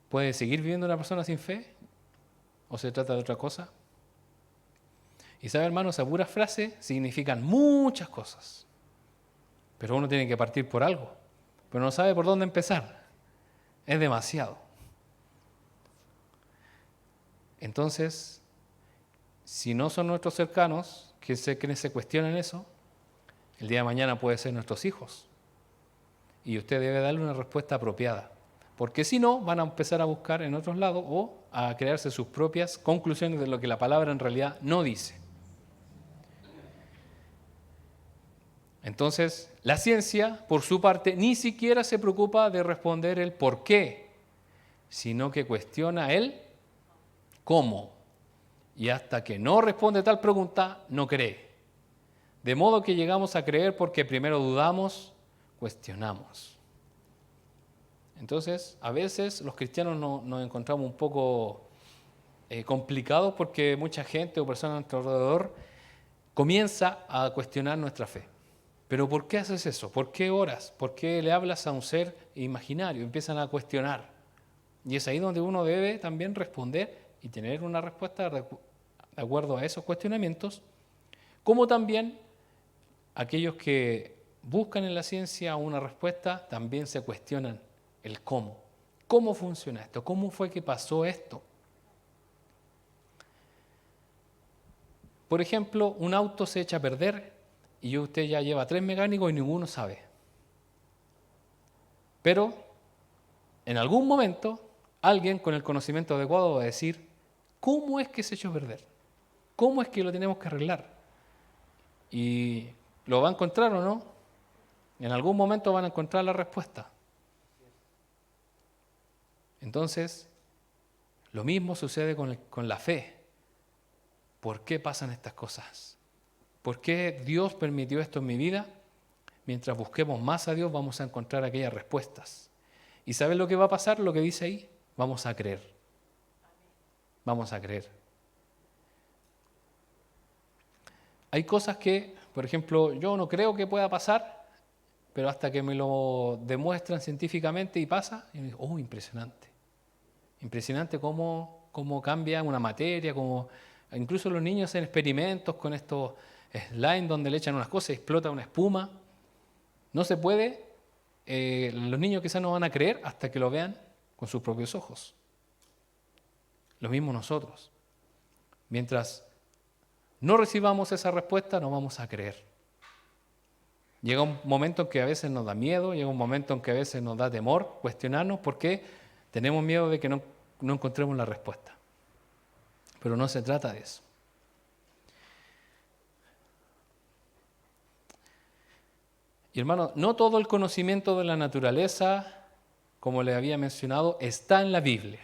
¿Puede seguir viviendo una persona sin fe? ¿O se trata de otra cosa? Y sabe, hermanos, esas puras frases significan muchas cosas. Pero uno tiene que partir por algo. Pero no sabe por dónde empezar. Es demasiado. Entonces, si no son nuestros cercanos, quienes se cuestionan eso, el día de mañana puede ser nuestros hijos. Y usted debe darle una respuesta apropiada. Porque si no, van a empezar a buscar en otros lados o a crearse sus propias conclusiones de lo que la palabra en realidad no dice. Entonces, la ciencia, por su parte, ni siquiera se preocupa de responder el por qué, sino que cuestiona el cómo. Y hasta que no responde tal pregunta, no cree. De modo que llegamos a creer porque primero dudamos, cuestionamos. Entonces, a veces los cristianos nos encontramos un poco complicados porque mucha gente o personas a nuestro alrededor comienza a cuestionar nuestra fe. ¿Pero por qué haces eso? ¿Por qué oras? ¿Por qué le hablas a un ser imaginario? Empiezan a cuestionar. Y es ahí donde uno debe también responder y tener una respuesta de acuerdo a esos cuestionamientos, como también aquellos que buscan en la ciencia una respuesta también se cuestionan el cómo. ¿Cómo funciona esto? ¿Cómo fue que pasó esto? Por ejemplo, un auto se echa a perder y usted ya lleva 3 mecánicos y ninguno sabe. Pero en algún momento alguien con el conocimiento adecuado va a decir, ¿cómo es que se echó a perder? ¿Cómo es que lo tenemos que arreglar? ¿Y lo va a encontrar o no? En algún momento van a encontrar la respuesta. Entonces, lo mismo sucede con la fe. ¿Por qué pasan estas cosas? ¿Por qué Dios permitió esto en mi vida? Mientras busquemos más a Dios vamos a encontrar aquellas respuestas. ¿Y sabes lo que va a pasar? Lo que dice ahí, vamos a creer. Vamos a creer. Hay cosas que, por ejemplo, yo no creo que pueda pasar, pero hasta que me lo demuestran científicamente y pasa, y me digo, oh, impresionante. Impresionante cómo cambia una materia, incluso los niños hacen experimentos con estos slime donde le echan unas cosas y explota una espuma. No se puede, los niños quizás no van a creer hasta que lo vean con sus propios ojos. Lo mismo nosotros. Mientras no recibamos esa respuesta, no vamos a creer. Llega un momento en que a veces nos da miedo, llega un momento en que a veces nos da temor cuestionarnos porque tenemos miedo de que no encontremos la respuesta. Pero no se trata de eso. Y hermano, no todo el conocimiento de la naturaleza, como le había mencionado, está en la Biblia.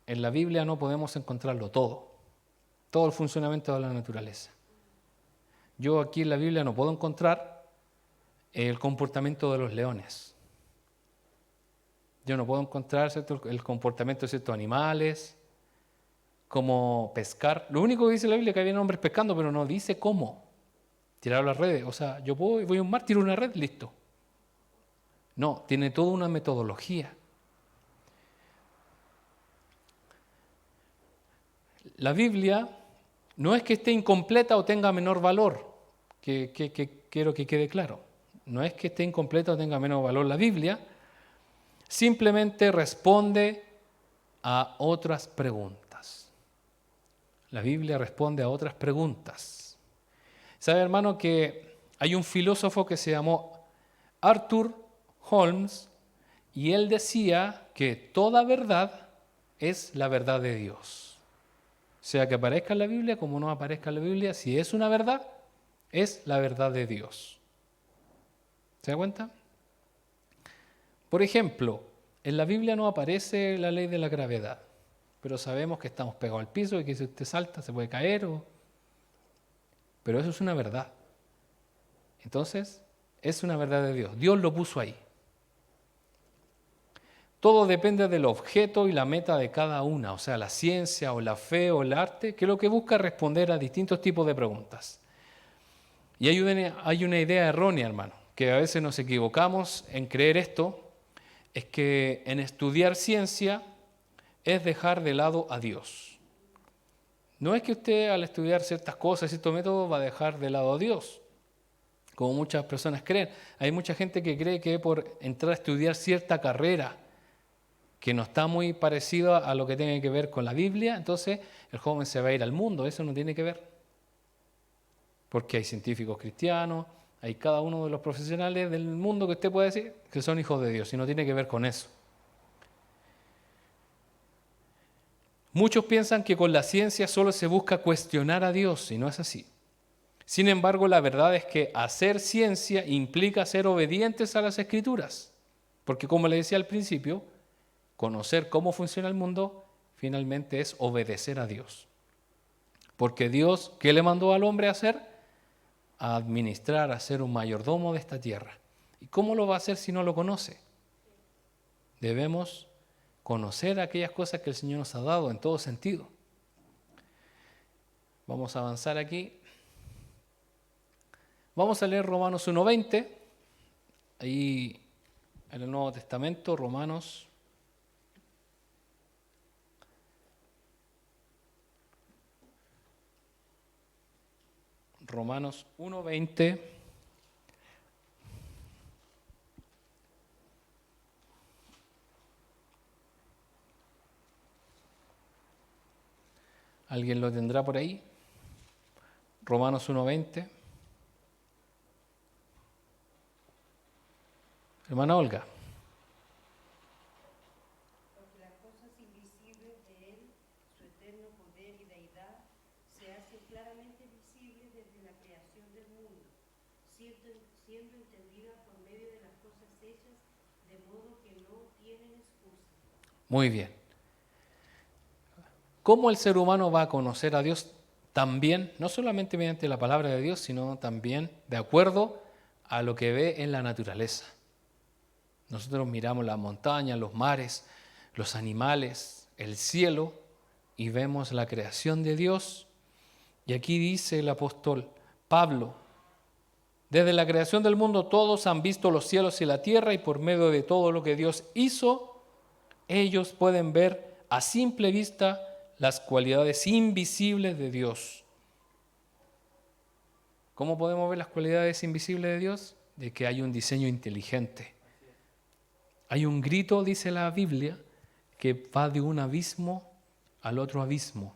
En la Biblia no podemos encontrarlo todo el funcionamiento de la naturaleza. Yo aquí en la Biblia no puedo encontrar el comportamiento de los leones. Yo no puedo encontrar, ¿cierto?, el comportamiento de ciertos animales, como pescar. Lo único que dice la Biblia es que había hombres pescando, pero no dice cómo. Tirar las redes. O sea, yo voy a un mar, tiro una red, listo. No, tiene toda una metodología. La Biblia no es que esté incompleta o tenga menor valor, que quiero que quede claro. No es que esté incompleta o tenga menor valor la Biblia, simplemente responde a otras preguntas. La Biblia responde a otras preguntas. ¿Sabe, hermano, que hay un filósofo que se llamó Arthur Holmes y él decía que toda verdad es la verdad de Dios? Sea que aparezca en la Biblia como no aparezca en la Biblia, si es una verdad, es la verdad de Dios. ¿Se da cuenta? Por ejemplo, en la Biblia no aparece la ley de la gravedad, pero sabemos que estamos pegados al piso y que si usted salta se puede caer. Pero eso es una verdad. Entonces, es una verdad de Dios. Dios lo puso ahí. Todo depende del objeto y la meta de cada una, o sea, la ciencia o la fe o el arte, que es lo que busca responder a distintos tipos de preguntas. Y hay una idea errónea, hermano, que a veces nos equivocamos en creer esto, es que en estudiar ciencia es dejar de lado a Dios. No es que usted al estudiar ciertas cosas, ciertos métodos, va a dejar de lado a Dios, como muchas personas creen. Hay mucha gente que cree que por entrar a estudiar cierta carrera, que no está muy parecida a lo que tiene que ver con la Biblia, entonces el joven se va a ir al mundo. Eso no tiene que ver. Porque hay científicos cristianos, hay cada uno de los profesionales del mundo que usted puede decir que son hijos de Dios, y no tiene que ver con eso. Muchos piensan que con la ciencia solo se busca cuestionar a Dios, y no es así. Sin embargo, la verdad es que hacer ciencia implica ser obedientes a las Escrituras, porque como le decía al principio, conocer cómo funciona el mundo finalmente es obedecer a Dios. Porque Dios, ¿qué le mandó al hombre a hacer? A administrar, a ser un mayordomo de esta tierra. ¿Y cómo lo va a hacer si no lo conoce? Debemos conocer aquellas cosas que el Señor nos ha dado en todo sentido. Vamos a avanzar aquí. Vamos a leer Romanos 1:20. Ahí en el Nuevo Testamento, Romanos 1:20. ¿Alguien lo tendrá por ahí? Romanos 1:20. Hermana Olga. Porque las cosas invisibles de Él, su eterno poder y deidad, se hacen claramente visibles desde la creación del mundo, siendo entendidas por medio de las cosas hechas, de modo que no tienen excusa. Muy bien. ¿Cómo el ser humano va a conocer a Dios? También, no solamente mediante la palabra de Dios, sino también de acuerdo a lo que ve en la naturaleza. Nosotros miramos las montañas, los mares, los animales, el cielo y vemos la creación de Dios. Y aquí dice el apóstol Pablo, desde la creación del mundo todos han visto los cielos y la tierra y por medio de todo lo que Dios hizo, ellos pueden ver a simple vista las cualidades invisibles de Dios. ¿Cómo podemos ver las cualidades invisibles de Dios? De que hay un diseño inteligente. Hay un grito, dice la Biblia, que va de un abismo al otro abismo.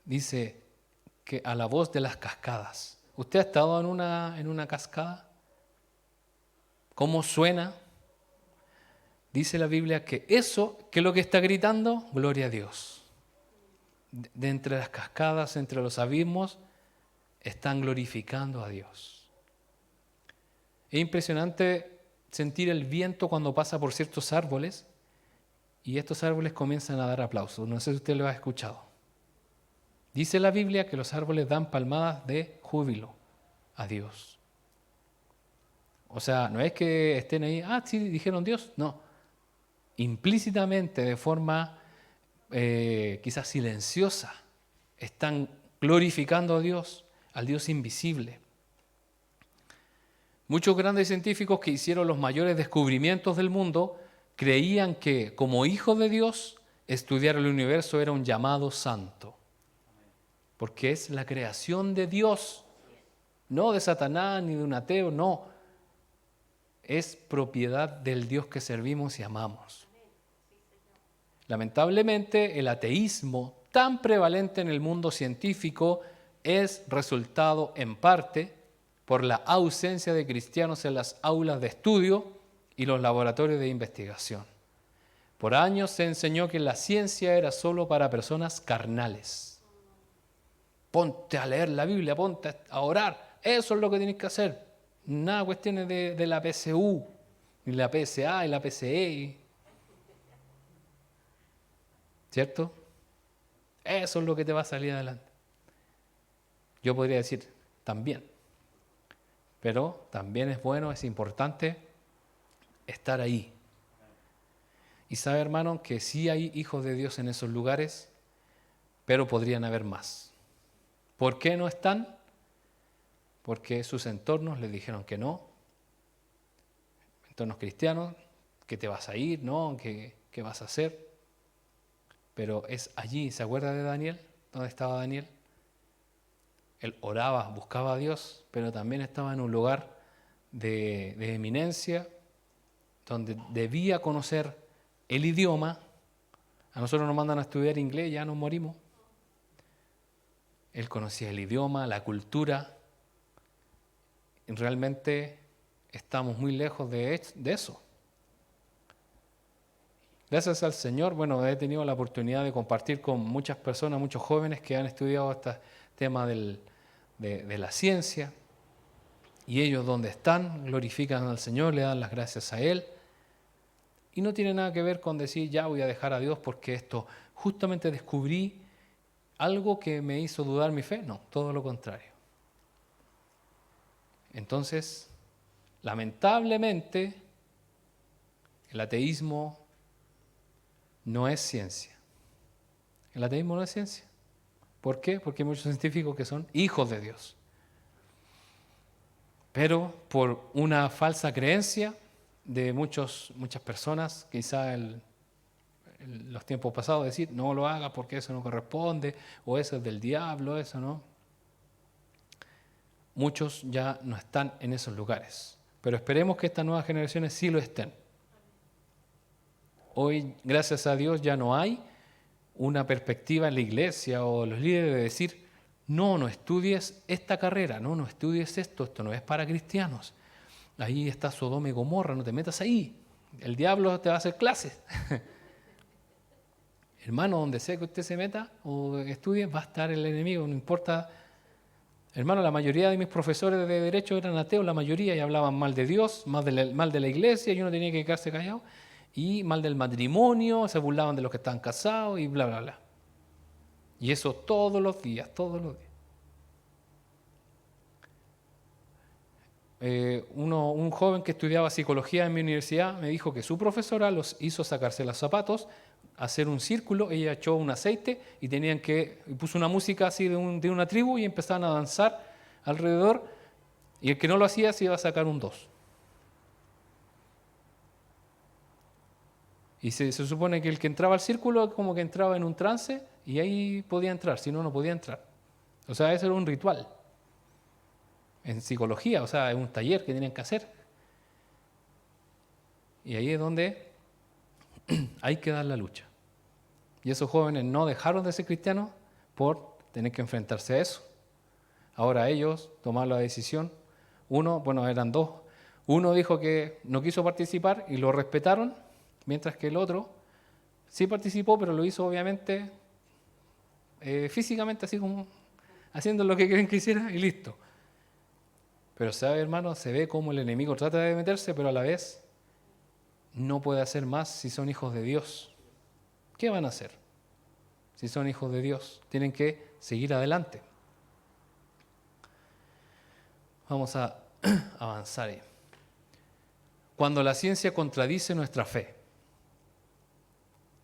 Dice que a la voz de las cascadas. ¿Usted ha estado en una cascada? ¿Cómo suena? Dice la Biblia que eso, ¿qué es lo que está gritando? Gloria a Dios. De entre las cascadas, entre los abismos, están glorificando a Dios. Es impresionante sentir el viento cuando pasa por ciertos árboles y estos árboles comienzan a dar aplausos. No sé si usted lo ha escuchado. Dice la Biblia que los árboles dan palmadas de júbilo a Dios. O sea, no es que estén ahí, sí, dijeron Dios. No. Implícitamente, de forma quizás silenciosa, están glorificando a Dios, al Dios invisible. Muchos grandes científicos que hicieron los mayores descubrimientos del mundo creían que como hijos de Dios, estudiar el universo era un llamado santo. Porque es la creación de Dios, no de Satanás ni de un ateo, no. Es propiedad del Dios que servimos y amamos. Lamentablemente, el ateísmo tan prevalente en el mundo científico es resultado en parte por la ausencia de cristianos en las aulas de estudio y los laboratorios de investigación. Por años se enseñó que la ciencia era solo para personas carnales. Ponte a leer la Biblia, ponte a orar, eso es lo que tienes que hacer. Nada cuestiones de la PSU, ni la PSA y la PCE. ¿Cierto? Eso es lo que te va a salir adelante. Yo podría decir también. Pero también es bueno, es importante estar ahí. Y sabe, hermano, que sí hay hijos de Dios en esos lugares, pero podrían haber más. ¿Por qué no están? Porque sus entornos les dijeron que no. Entornos cristianos, que te vas a ir, ¿no? ¿Qué vas a hacer? Pero es allí, ¿se acuerda de Daniel? ¿Dónde estaba Daniel? Él oraba, buscaba a Dios, pero también estaba en un lugar de eminencia, donde debía conocer el idioma. A nosotros nos mandan a estudiar inglés, ya nos morimos. Él conocía el idioma, la cultura. Y realmente estamos muy lejos de eso. Gracias al Señor, he tenido la oportunidad de compartir con muchas personas, muchos jóvenes que han estudiado este tema de la ciencia, y ellos donde están glorifican al Señor, le dan las gracias a Él, y no tiene nada que ver con decir ya voy a dejar a Dios porque esto, justamente descubrí algo que me hizo dudar mi fe. No, todo lo contrario. Entonces, lamentablemente, el ateísmo no es ciencia. El ateísmo no es ciencia. ¿Por qué? Porque hay muchos científicos que son hijos de Dios. Pero por una falsa creencia de muchas personas, quizá en los tiempos pasados, decir, no lo hagas porque eso no corresponde, o eso es del diablo, eso no. Muchos ya no están en esos lugares. Pero esperemos que estas nuevas generaciones sí lo estén. Hoy, gracias a Dios, ya no hay una perspectiva en la iglesia o los líderes de decir, no estudies esta carrera, no estudies esto no es para cristianos. Ahí está Sodoma y Gomorra, no te metas ahí. El diablo te va a hacer clases. Hermano, donde sea que usted se meta o estudie, va a estar el enemigo, no importa. Hermano, la mayoría de mis profesores de derecho eran ateos, la mayoría, y hablaban mal de Dios, mal de la iglesia, y uno tenía que quedarse callado, y mal del matrimonio, se burlaban de los que estaban casados, y bla, bla, bla. Y eso todos los días, todos los días. Un joven que estudiaba psicología en mi universidad me dijo que su profesora los hizo sacarse los zapatos, hacer un círculo, ella echó un aceite y puso una música así de una tribu y empezaban a danzar alrededor, y el que no lo hacía se iba a sacar un 2. Y se supone que el que entraba al círculo como que entraba en un trance y ahí podía entrar, si no, no podía entrar. O sea, eso era un ritual en psicología, o sea, es un taller que tenían que hacer. Y ahí es donde hay que dar la lucha. Y esos jóvenes no dejaron de ser cristianos por tener que enfrentarse a eso. Ahora ellos tomaron la decisión. Eran dos. Uno dijo que no quiso participar y lo respetaron, mientras que el otro sí participó, pero lo hizo obviamente físicamente, así como haciendo lo que quieren que hiciera y listo. Pero sabe, hermano, se ve como el enemigo trata de meterse, pero a la vez no puede hacer más si son hijos de Dios. ¿Qué van a hacer si son hijos de Dios? Tienen que seguir adelante. Vamos a avanzar ahí. Cuando la ciencia contradice nuestra fe,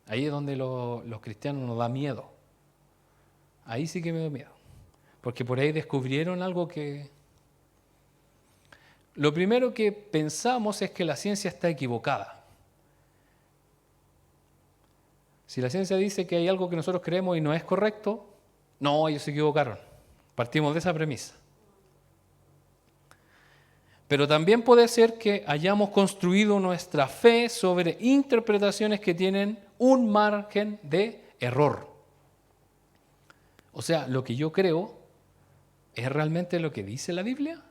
ahí es donde los cristianos nos da miedo. Ahí sí que me da miedo. Porque por ahí descubrieron algo que... Lo primero que pensamos es que la ciencia está equivocada. Si la ciencia dice que hay algo que nosotros creemos y no es correcto, no, ellos se equivocaron. Partimos de esa premisa. Pero también puede ser que hayamos construido nuestra fe sobre interpretaciones que tienen un margen de error. O sea, lo que yo creo, ¿es realmente lo que dice la Biblia?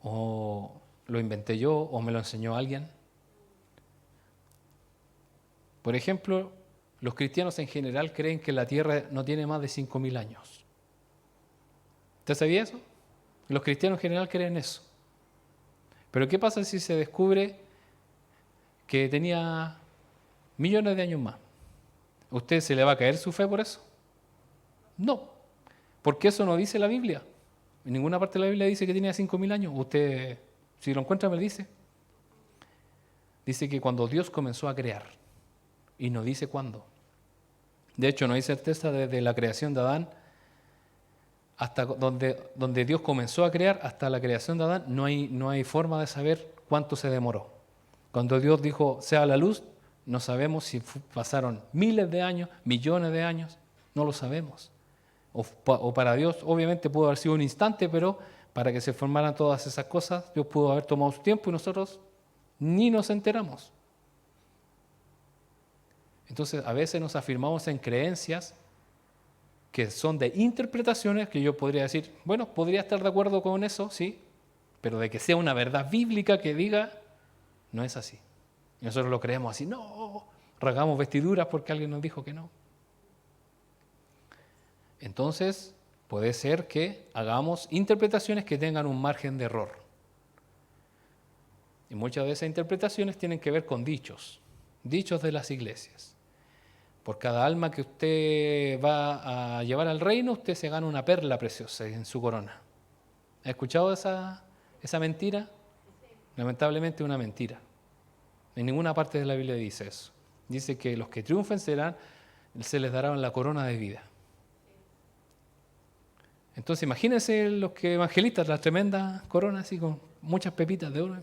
¿O lo inventé yo o me lo enseñó alguien? Por ejemplo, los cristianos en general creen que la Tierra no tiene más de 5.000 años. ¿Usted sabía eso? Los cristianos en general creen eso. Pero ¿qué pasa si se descubre que tenía millones de años más? ¿Usted se le va a caer su fe por eso? No, porque eso no dice la Biblia. En ninguna parte de la Biblia dice que tenía 5.000 años. Usted, si lo encuentra, me lo dice. Dice que cuando Dios comenzó a crear, y no dice cuándo. De hecho, no hay certeza desde la creación de Adán hasta donde Dios comenzó a crear, hasta la creación de Adán, no hay forma de saber cuánto se demoró. Cuando Dios dijo, sea la luz, no sabemos si pasaron miles de años, millones de años, no lo sabemos. O para Dios, obviamente pudo haber sido un instante, pero para que se formaran todas esas cosas, Dios pudo haber tomado su tiempo y nosotros ni nos enteramos. Entonces, a veces nos afirmamos en creencias que son de interpretaciones que yo podría decir, bueno, podría estar de acuerdo con eso, sí, pero de que sea una verdad bíblica que diga, no es así. Y nosotros lo creemos así, no, rasgamos vestiduras porque alguien nos dijo que no. Entonces, puede ser que hagamos interpretaciones que tengan un margen de error. Y muchas de esas interpretaciones tienen que ver con dichos de las iglesias. Por cada alma que usted va a llevar al reino, usted se gana una perla preciosa en su corona. ¿Ha escuchado esa mentira? Lamentablemente una mentira. En ninguna parte de la Biblia dice eso. Dice que los que triunfen se les dará la corona de vida. Entonces imagínense los que evangelistas, la tremenda corona así con muchas pepitas de oro.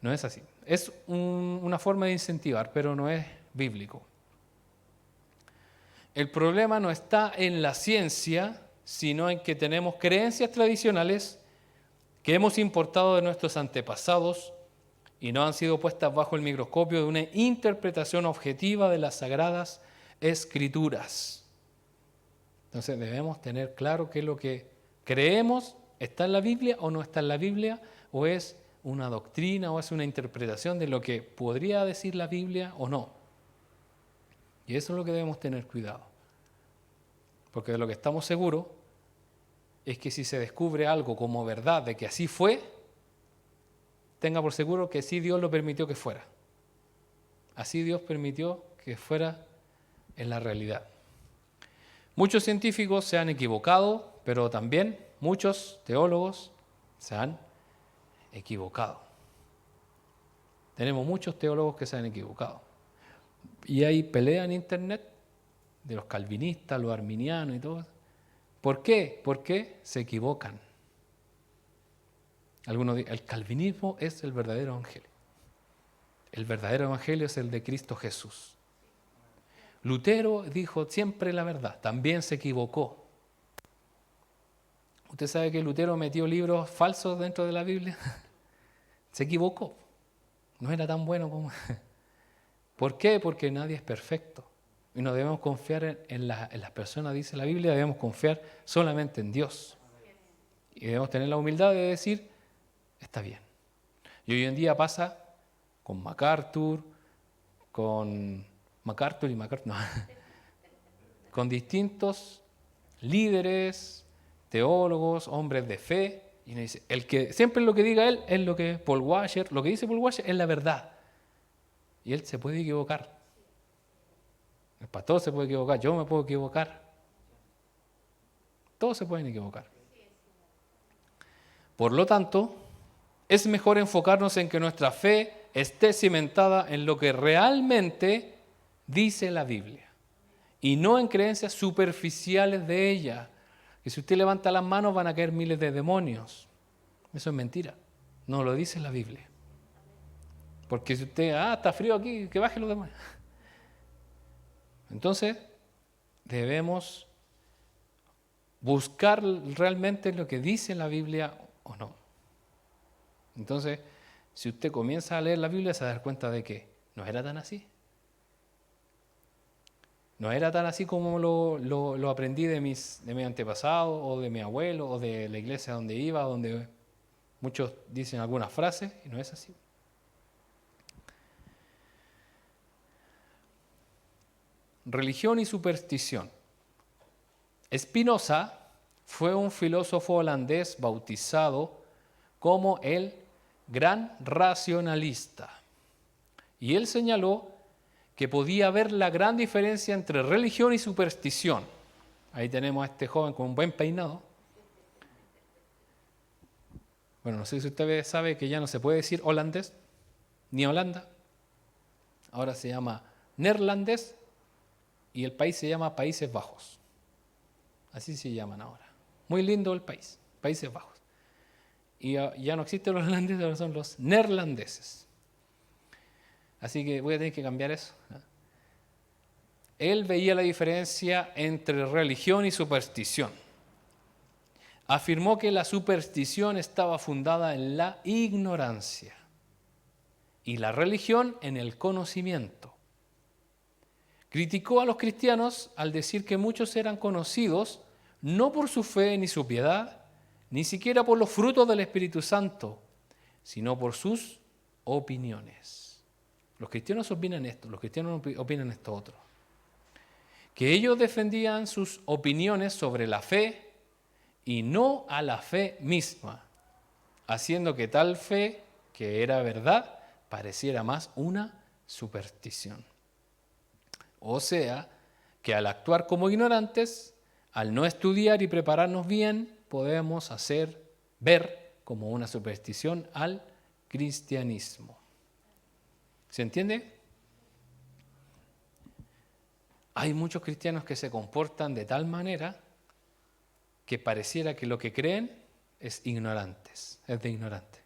No es así. Es una forma de incentivar, pero no es bíblico. El problema no está en la ciencia, sino en que tenemos creencias tradicionales que hemos importado de nuestros antepasados y no han sido puestas bajo el microscopio de una interpretación objetiva de las Sagradas Escrituras. Entonces debemos tener claro que lo que creemos está en la Biblia o no está en la Biblia, o es una doctrina o es una interpretación de lo que podría decir la Biblia o no. Y eso es lo que debemos tener cuidado. Porque de lo que estamos seguros es que si se descubre algo como verdad de que así fue, tenga por seguro que sí Dios lo permitió que fuera. Así Dios permitió que fuera en la realidad. Muchos científicos se han equivocado, pero también muchos teólogos se han equivocado. Tenemos muchos teólogos que se han equivocado. Y hay pelea en internet de los calvinistas, los arminianos y todo. ¿Por qué? Porque se equivocan. Algunos dicen, el calvinismo es el verdadero evangelio. El verdadero evangelio es el de Cristo Jesús. Lutero dijo siempre la verdad, también se equivocó. ¿Usted sabe que Lutero metió libros falsos dentro de la Biblia? Se equivocó. No era tan bueno como... ¿Por qué? Porque nadie es perfecto. Y no debemos confiar en las personas, dice la Biblia, debemos confiar solamente en Dios. Y debemos tener la humildad de decir, está bien. Y hoy en día pasa con MacArthur, con distintos líderes, teólogos, hombres de fe, y nos dice, el que siempre lo que diga él es lo que Paul Washer, lo que dice Paul Washer es la verdad. Y él se puede equivocar. El pastor se puede equivocar, yo me puedo equivocar. Todos se pueden equivocar. Por lo tanto, es mejor enfocarnos en que nuestra fe esté cimentada en lo que realmente dice la Biblia y no en creencias superficiales de ella. Que si usted levanta las manos van a caer miles de demonios. Eso es mentira. No lo dice la Biblia. Porque si usted, está frío aquí, que baje los demonios. Entonces, debemos buscar realmente lo que dice la Biblia o no. Entonces, si usted comienza a leer la Biblia, se va a dar cuenta de que no era tan así. No era tan así como lo aprendí de mis antepasados, o de mi abuelo, o de la iglesia donde iba, donde muchos dicen algunas frases, y no es así. Religión y superstición. Spinoza fue un filósofo holandés bautizado como el gran racionalista. Y él señaló que podía haber la gran diferencia entre religión y superstición. Ahí tenemos a este joven con un buen peinado. Bueno, no sé si usted sabe que ya no se puede decir holandés, ni Holanda. Ahora se llama neerlandés y el país se llama Países Bajos. Así se llaman ahora. Muy lindo el país, Países Bajos. Y ya no existen los holandeses, ahora son los neerlandeses. Así que voy a tener que cambiar eso. Él veía la diferencia entre religión y superstición. Afirmó que la superstición estaba fundada en la ignorancia y la religión en el conocimiento. Criticó a los cristianos al decir que muchos eran conocidos no por su fe ni su piedad, ni siquiera por los frutos del Espíritu Santo, sino por sus opiniones. Los cristianos opinan esto, los cristianos opinan esto otro. Que ellos defendían sus opiniones sobre la fe y no a la fe misma, haciendo que tal fe, que era verdad, pareciera más una superstición. O sea, que al actuar como ignorantes, al no estudiar y prepararnos bien, podemos hacer ver como una superstición al cristianismo. ¿Se entiende? Hay muchos cristianos que se comportan de tal manera que pareciera que lo que creen es ignorantes, es de ignorante.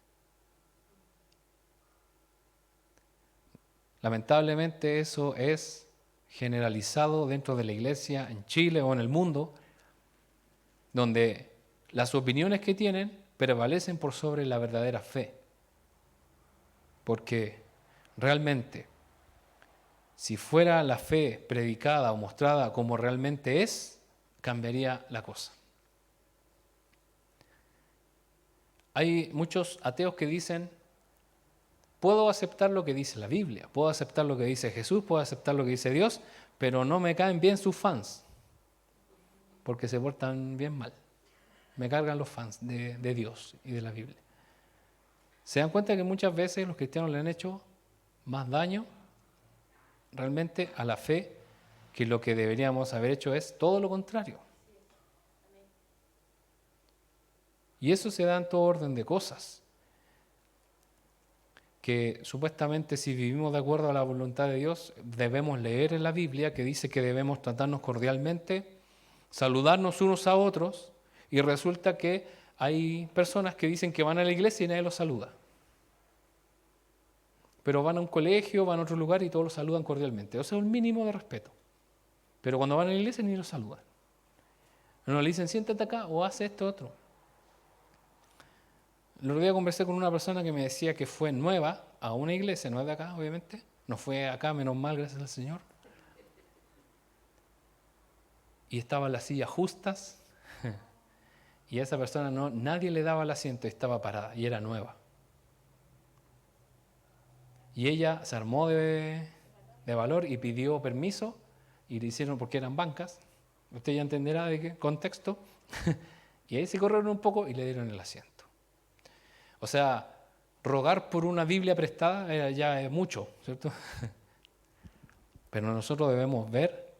Lamentablemente eso es generalizado dentro de la iglesia en Chile o en el mundo, donde las opiniones que tienen prevalecen por sobre la verdadera fe. Porque realmente, si fuera la fe predicada o mostrada como realmente es, cambiaría la cosa. Hay muchos ateos que dicen, puedo aceptar lo que dice la Biblia, puedo aceptar lo que dice Jesús, puedo aceptar lo que dice Dios, pero no me caen bien sus fans, porque se portan bien mal. Me cargan los fans de Dios y de la Biblia. ¿Se dan cuenta que muchas veces los cristianos le han hecho más daño realmente a la fe que lo que deberíamos haber hecho es todo lo contrario? Y eso se da en todo orden de cosas. Que supuestamente si vivimos de acuerdo a la voluntad de Dios, debemos leer en la Biblia que dice que debemos tratarnos cordialmente, saludarnos unos a otros, y resulta que hay personas que dicen que van a la iglesia y nadie los saluda. Pero van a un colegio, van a otro lugar y todos los saludan cordialmente. O sea, un mínimo de respeto. Pero cuando van a la iglesia ni los saludan. No le dicen, siéntate acá o haz esto otro. El otro día conversé con una persona que me decía que fue nueva a una iglesia, no es de acá, obviamente. No fue acá, menos mal, gracias al Señor. Y estaban las sillas justas. Y a esa persona nadie le daba el asiento y estaba parada. Y era nueva. Y ella se armó de valor y pidió permiso. Y le hicieron, porque eran bancas. Usted ya entenderá de qué contexto. Y ahí se corrieron un poco y le dieron el asiento. O sea, rogar por una Biblia prestada ya es mucho, ¿cierto? Pero nosotros debemos ver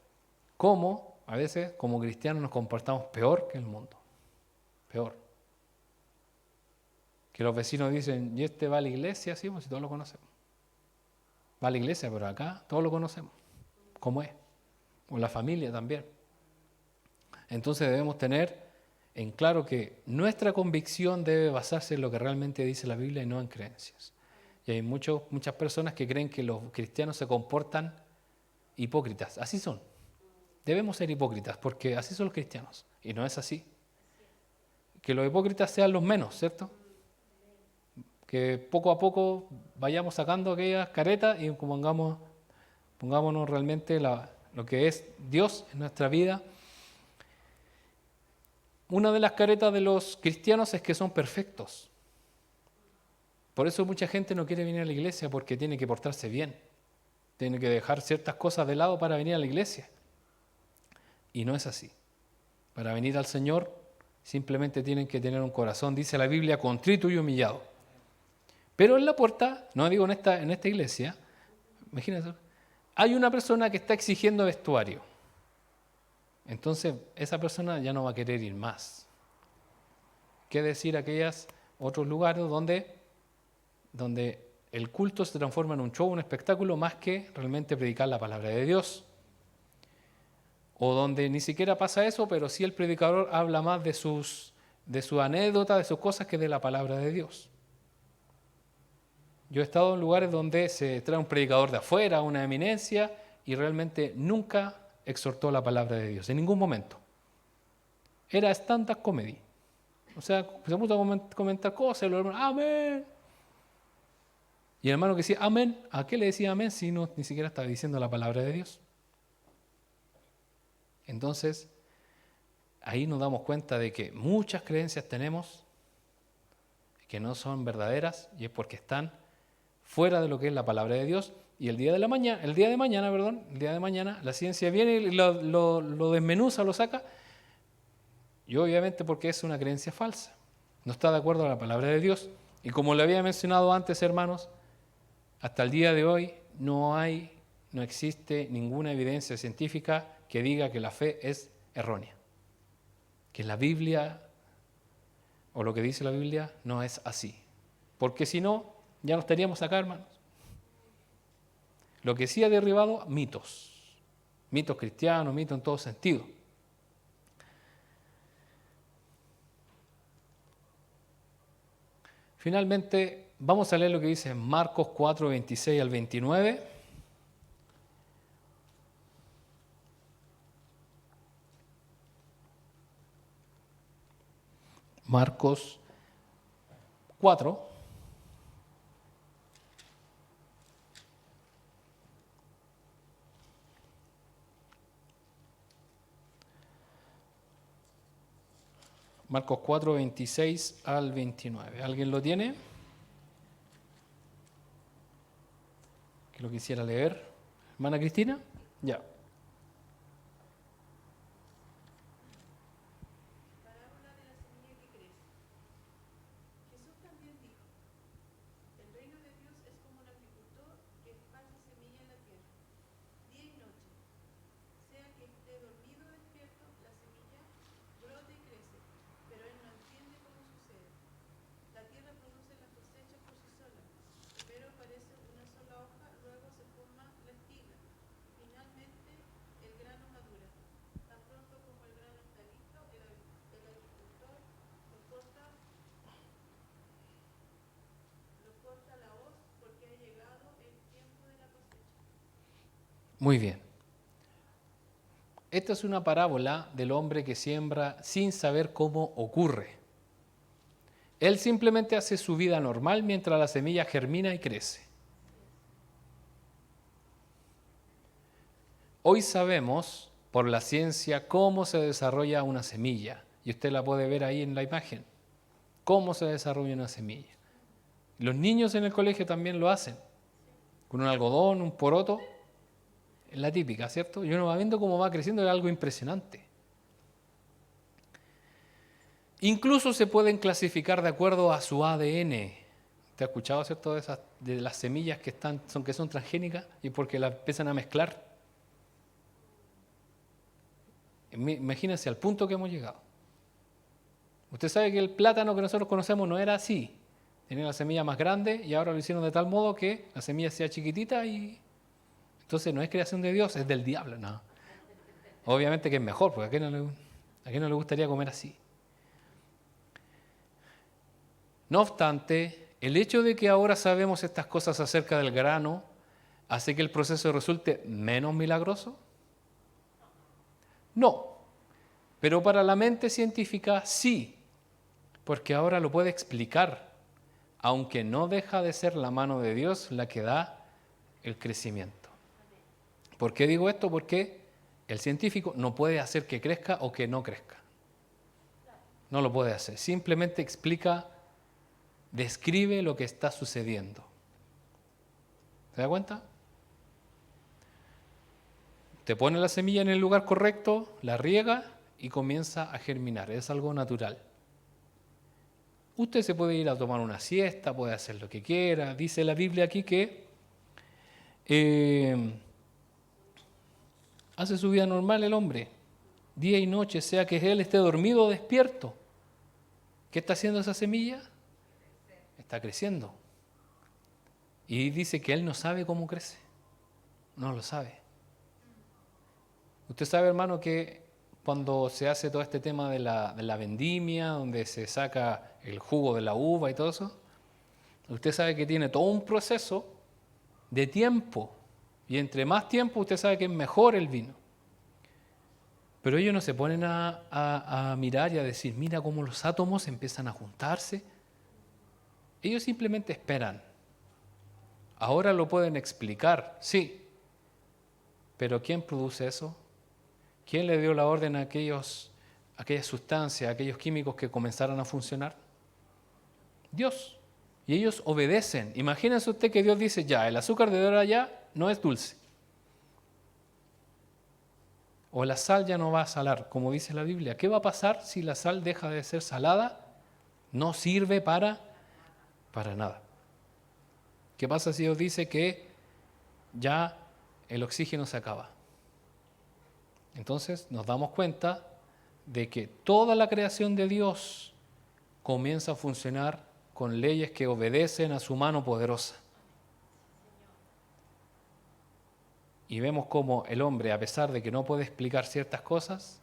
cómo, a veces, como cristianos nos comportamos peor que el mundo. Peor. Que los vecinos dicen, ¿y este va a la iglesia? Sí, pues si todos lo conocemos. Va a la iglesia, pero acá todos lo conocemos. ¿Cómo es? O la familia también. Entonces debemos tener en claro que nuestra convicción debe basarse en lo que realmente dice la Biblia y no en creencias. Y hay muchas personas que creen que los cristianos se comportan hipócritas. Así son. Debemos ser hipócritas porque así son los cristianos. Y no es así. Que los hipócritas sean los menos, ¿cierto? Que poco a poco vayamos sacando aquellas caretas y pongámonos realmente lo que es Dios en nuestra vida. Una de las caretas de los cristianos es que son perfectos. Por eso mucha gente no quiere venir a la iglesia porque tiene que portarse bien. Tiene que dejar ciertas cosas de lado para venir a la iglesia. Y no es así. Para venir al Señor simplemente tienen que tener un corazón, dice la Biblia, contrito y humillado. Pero en la puerta, no digo en esta iglesia, imagínense, hay una persona que está exigiendo vestuario. Entonces, esa persona ya no va a querer ir más. ¿Qué decir aquellos otros lugares donde el culto se transforma en un show, un espectáculo, más que realmente predicar la palabra de Dios? O donde ni siquiera pasa eso, pero sí el predicador habla más de su anécdota, de sus cosas, que de la palabra de Dios. Yo he estado en lugares donde se trae un predicador de afuera, una eminencia, y realmente nunca exhortó la palabra de Dios, en ningún momento. Era stand-up comedy. O sea, se puso a comentar cosas, y los hermanos, ¡amén! Y el hermano que decía, ¡amén! ¿A qué le decía amén si no ni siquiera estaba diciendo la palabra de Dios? Entonces, ahí nos damos cuenta de que muchas creencias tenemos que no son verdaderas y es porque están fuera de lo que es la palabra de Dios. Y el día de mañana, la ciencia viene y lo desmenuza, lo saca, y obviamente porque es una creencia falsa. No está de acuerdo a la palabra de Dios. Y como le había mencionado antes, hermanos, hasta el día de hoy no existe ninguna evidencia científica que diga que la fe es errónea. Que la Biblia, o lo que dice la Biblia, no es así. Porque si no, ya no estaríamos acá, hermanos. Lo que sí ha derribado, mitos. Mitos cristianos, mitos en todo sentido. Finalmente, vamos a leer lo que dice Marcos 4, 26 al 29. Marcos 4. Marcos 4, 26 al 29. ¿Alguien lo tiene? ¿Que lo quisiera leer? ¿Hermana Cristina? Ya. Parábola de la semilla que crece. Jesús también dijo, el reino de Dios es como un agricultor que esparce semilla en la tierra, día y noche. Sea que esté dormido o despierto, la semilla brota y crece, pero él no entiende cómo sucede. La tierra produce la cosecha por sí sola. Primero aparece una sola hoja, luego se forma la espiga. Finalmente, el grano madura. Tan pronto como el grano está listo, el agricultor lo corta a la hoz porque ha llegado el tiempo de la cosecha. Muy bien. Esta es una parábola del hombre que siembra sin saber cómo ocurre. Él simplemente hace su vida normal mientras la semilla germina y crece. Hoy sabemos por la ciencia cómo se desarrolla una semilla. Y usted la puede ver ahí en la imagen. Cómo se desarrolla una semilla. Los niños en el colegio también lo hacen. Con un algodón, un poroto. Es la típica, ¿cierto? Y uno va viendo cómo va creciendo, es algo impresionante. Incluso se pueden clasificar de acuerdo a su ADN. ¿Te ha escuchado, cierto, de las semillas que son transgénicas y porque las empiezan a mezclar? Imagínense al punto que hemos llegado. Usted sabe que el plátano que nosotros conocemos no era así. Tenía la semilla más grande y ahora lo hicieron de tal modo que la semilla sea chiquitita y... Entonces no es creación de Dios, es del diablo, no. Obviamente que es mejor, porque ¿a quién no le gustaría comer así? No obstante, el hecho de que ahora sabemos estas cosas acerca del grano hace que el proceso resulte menos milagroso. No, pero para la mente científica sí, porque ahora lo puede explicar, aunque no deja de ser la mano de Dios la que da el crecimiento. ¿Por qué digo esto? Porque el científico no puede hacer que crezca o que no crezca. No lo puede hacer. Simplemente explica, describe lo que está sucediendo. ¿Se da cuenta? Te pone la semilla en el lugar correcto, la riega y comienza a germinar. Es algo natural. Usted se puede ir a tomar una siesta, puede hacer lo que quiera. Dice la Biblia aquí que hace su vida normal el hombre, día y noche, sea que él esté dormido o despierto. ¿Qué está haciendo esa semilla? Está creciendo. Y dice que él no sabe cómo crece. No lo sabe. Usted sabe, hermano, que cuando se hace todo este tema de la vendimia, donde se saca el jugo de la uva y todo eso, usted sabe que tiene todo un proceso de tiempo. Y entre más tiempo, usted sabe que es mejor el vino. Pero ellos no se ponen a mirar y a decir, mira cómo los átomos empiezan a juntarse. Ellos simplemente esperan. Ahora lo pueden explicar, sí. Pero ¿quién produce eso? ¿Quién le dio la orden a aquellas sustancias, a aquellos químicos que comenzaron a funcionar? Dios. Y ellos obedecen. Imagínense usted que Dios dice, ya, el azúcar de ahora ya no es dulce. O la sal ya no va a salar, como dice la Biblia. ¿Qué va a pasar si la sal deja de ser salada? No sirve para nada. ¿Qué pasa si Dios dice que ya el oxígeno se acaba? Entonces nos damos cuenta de que toda la creación de Dios comienza a funcionar con leyes que obedecen a su mano poderosa. Y vemos cómo el hombre, a pesar de que no puede explicar ciertas cosas,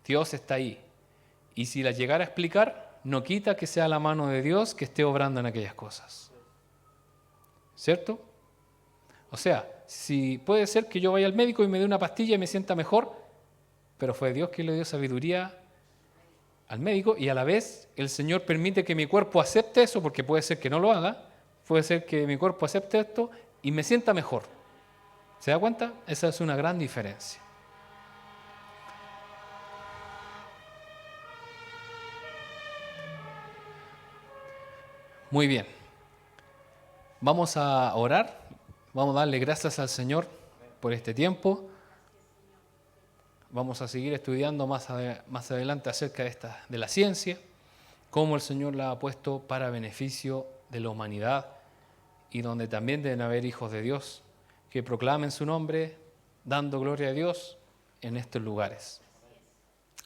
Dios está ahí. Y si las llegara a explicar, no quita que sea la mano de Dios que esté obrando en aquellas cosas. ¿Cierto? O sea, si puede ser que yo vaya al médico y me dé una pastilla y me sienta mejor, pero fue Dios quien le dio sabiduría al médico y a la vez el Señor permite que mi cuerpo acepte eso, porque puede ser que no lo haga, puede ser que mi cuerpo acepte esto y me sienta mejor. ¿Se da cuenta? Esa es una gran diferencia. Muy bien. Vamos a orar. Vamos a darle gracias al Señor por este tiempo. Vamos a seguir estudiando más adelante acerca de la ciencia, cómo el Señor la ha puesto para beneficio de la humanidad y donde también deben haber hijos de Dios que proclamen su nombre, dando gloria a Dios en estos lugares.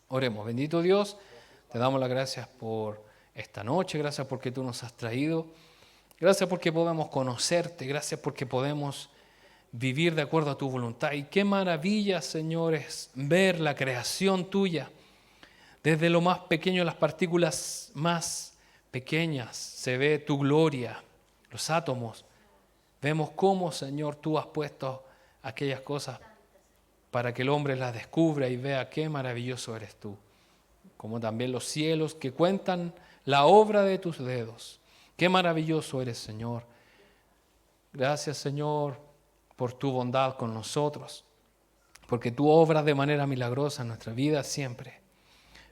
Oremos. Bendito Dios, te damos las gracias por esta noche, gracias porque tú nos has traído, gracias porque podemos conocerte, gracias porque podemos vivir de acuerdo a tu voluntad. Y qué maravilla, Señor, es ver la creación tuya. Desde lo más pequeño, las partículas más pequeñas, se ve tu gloria, los átomos. Vemos cómo, Señor, tú has puesto aquellas cosas para que el hombre las descubra y vea qué maravilloso eres tú. Como también los cielos que cuentan la obra de tus dedos. Qué maravilloso eres, Señor. Gracias, Señor, por tu bondad con nosotros, porque tú obras de manera milagrosa en nuestra vida siempre.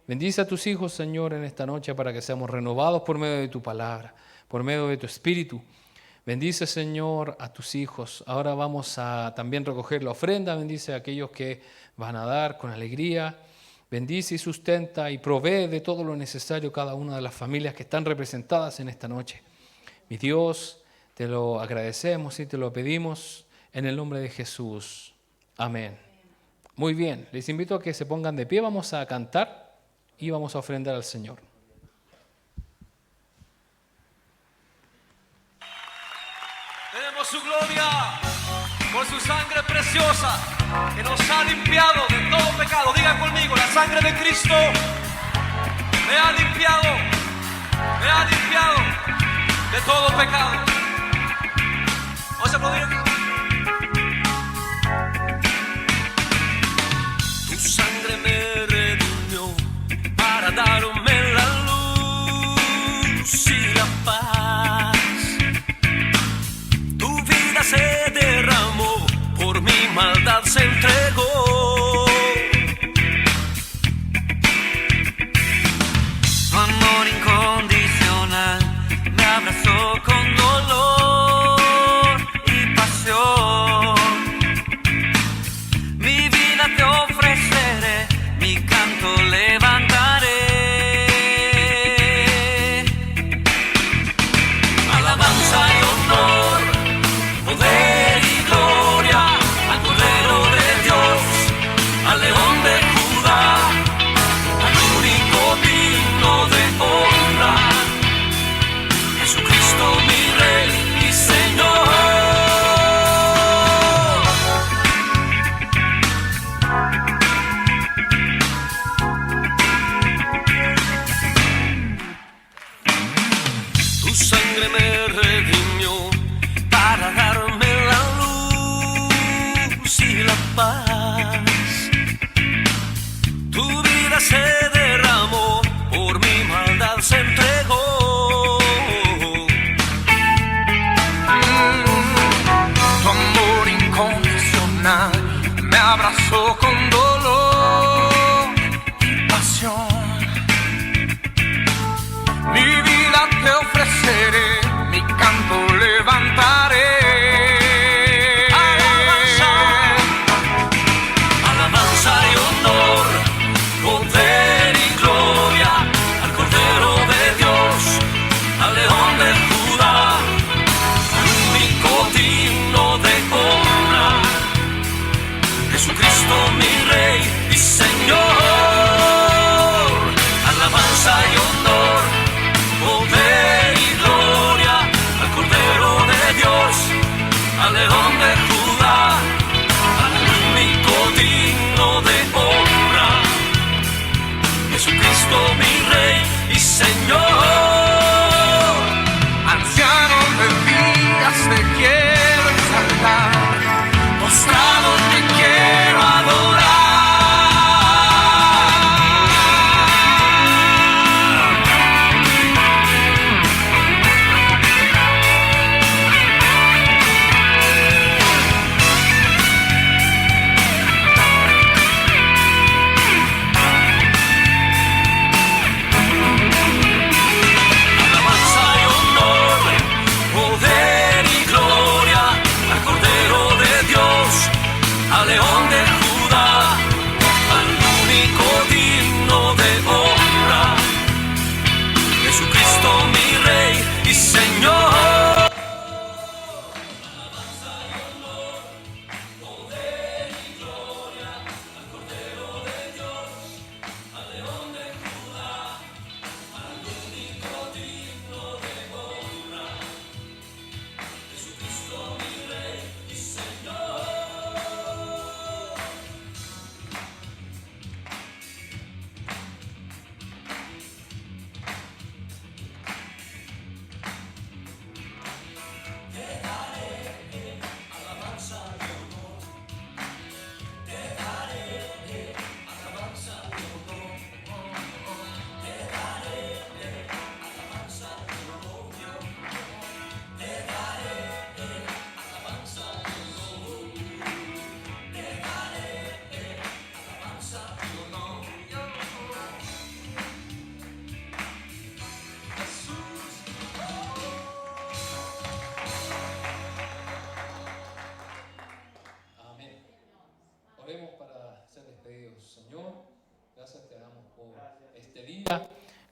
Bendice a tus hijos, Señor, en esta noche para que seamos renovados por medio de tu palabra, por medio de tu Espíritu. Bendice, Señor, a tus hijos. Ahora vamos a también recoger la ofrenda. Bendice a aquellos que van a dar con alegría. Bendice y sustenta y provee de todo lo necesario cada una de las familias que están representadas en esta noche. Mi Dios, te lo agradecemos y te lo pedimos en el nombre de Jesús. Amén. Muy bien, les invito a que se pongan de pie. Vamos a cantar y vamos a ofrendar al Señor. Tenemos su gloria por su sangre preciosa que nos ha limpiado de todo pecado. Digan conmigo, la sangre de Cristo me ha limpiado de todo pecado. Vamos a aplaudir. Tu sangre me redimió para darme la luz y la paz. Tu vida se derramó, por mi maldad se entregó. Tu amor incondicional me abrazó con dolor y pasión. Mi vida te ofreceré, mi canto levantaré. Alabanza y honor, poder y gloria al Cordero de Dios, al León de Judá, al único digno de honra, Jesucristo mi Rey y Señor. Tu sangre me redimió para darme la luz y la paz. Tu vida se derramó, por mi maldad se entregó. Tu amor incondicional me abrazó con dolor y pasión. Mi vida te ofreceré, mi canto levantaré. Alabanza y honor, poder y gloria al Cordero de Dios.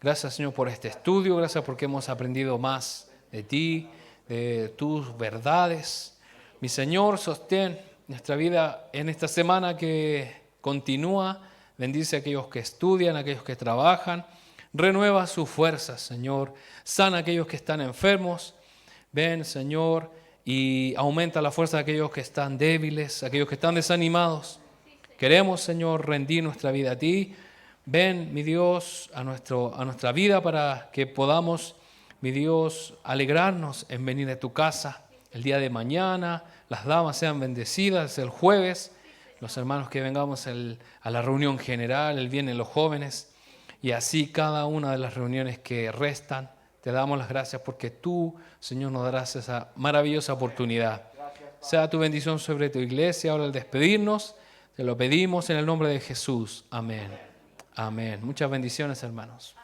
Gracias, Señor, por este estudio. Gracias porque hemos aprendido más de ti, de tus verdades. Mi Señor, sostén nuestra vida en esta semana que continúa. Bendice a aquellos que estudian, a aquellos que trabajan. Renueva sus fuerzas, Señor. Sana a aquellos que están enfermos. Ven, Señor, y aumenta la fuerza de aquellos que están débiles, aquellos que están desanimados. Queremos, Señor, rendir nuestra vida a ti. Ven, mi Dios, a nuestra vida para que podamos, mi Dios, alegrarnos en venir a tu casa el día de mañana. Las damas sean bendecidas el jueves. Los hermanos que vengamos a la reunión general, el viernes los jóvenes. Y así cada una de las reuniones que restan. Te damos las gracias porque tú, Señor, nos darás esa maravillosa oportunidad. Sea tu bendición sobre tu iglesia. Ahora al despedirnos, te lo pedimos en el nombre de Jesús. Amén. Amén. Muchas bendiciones, hermanos.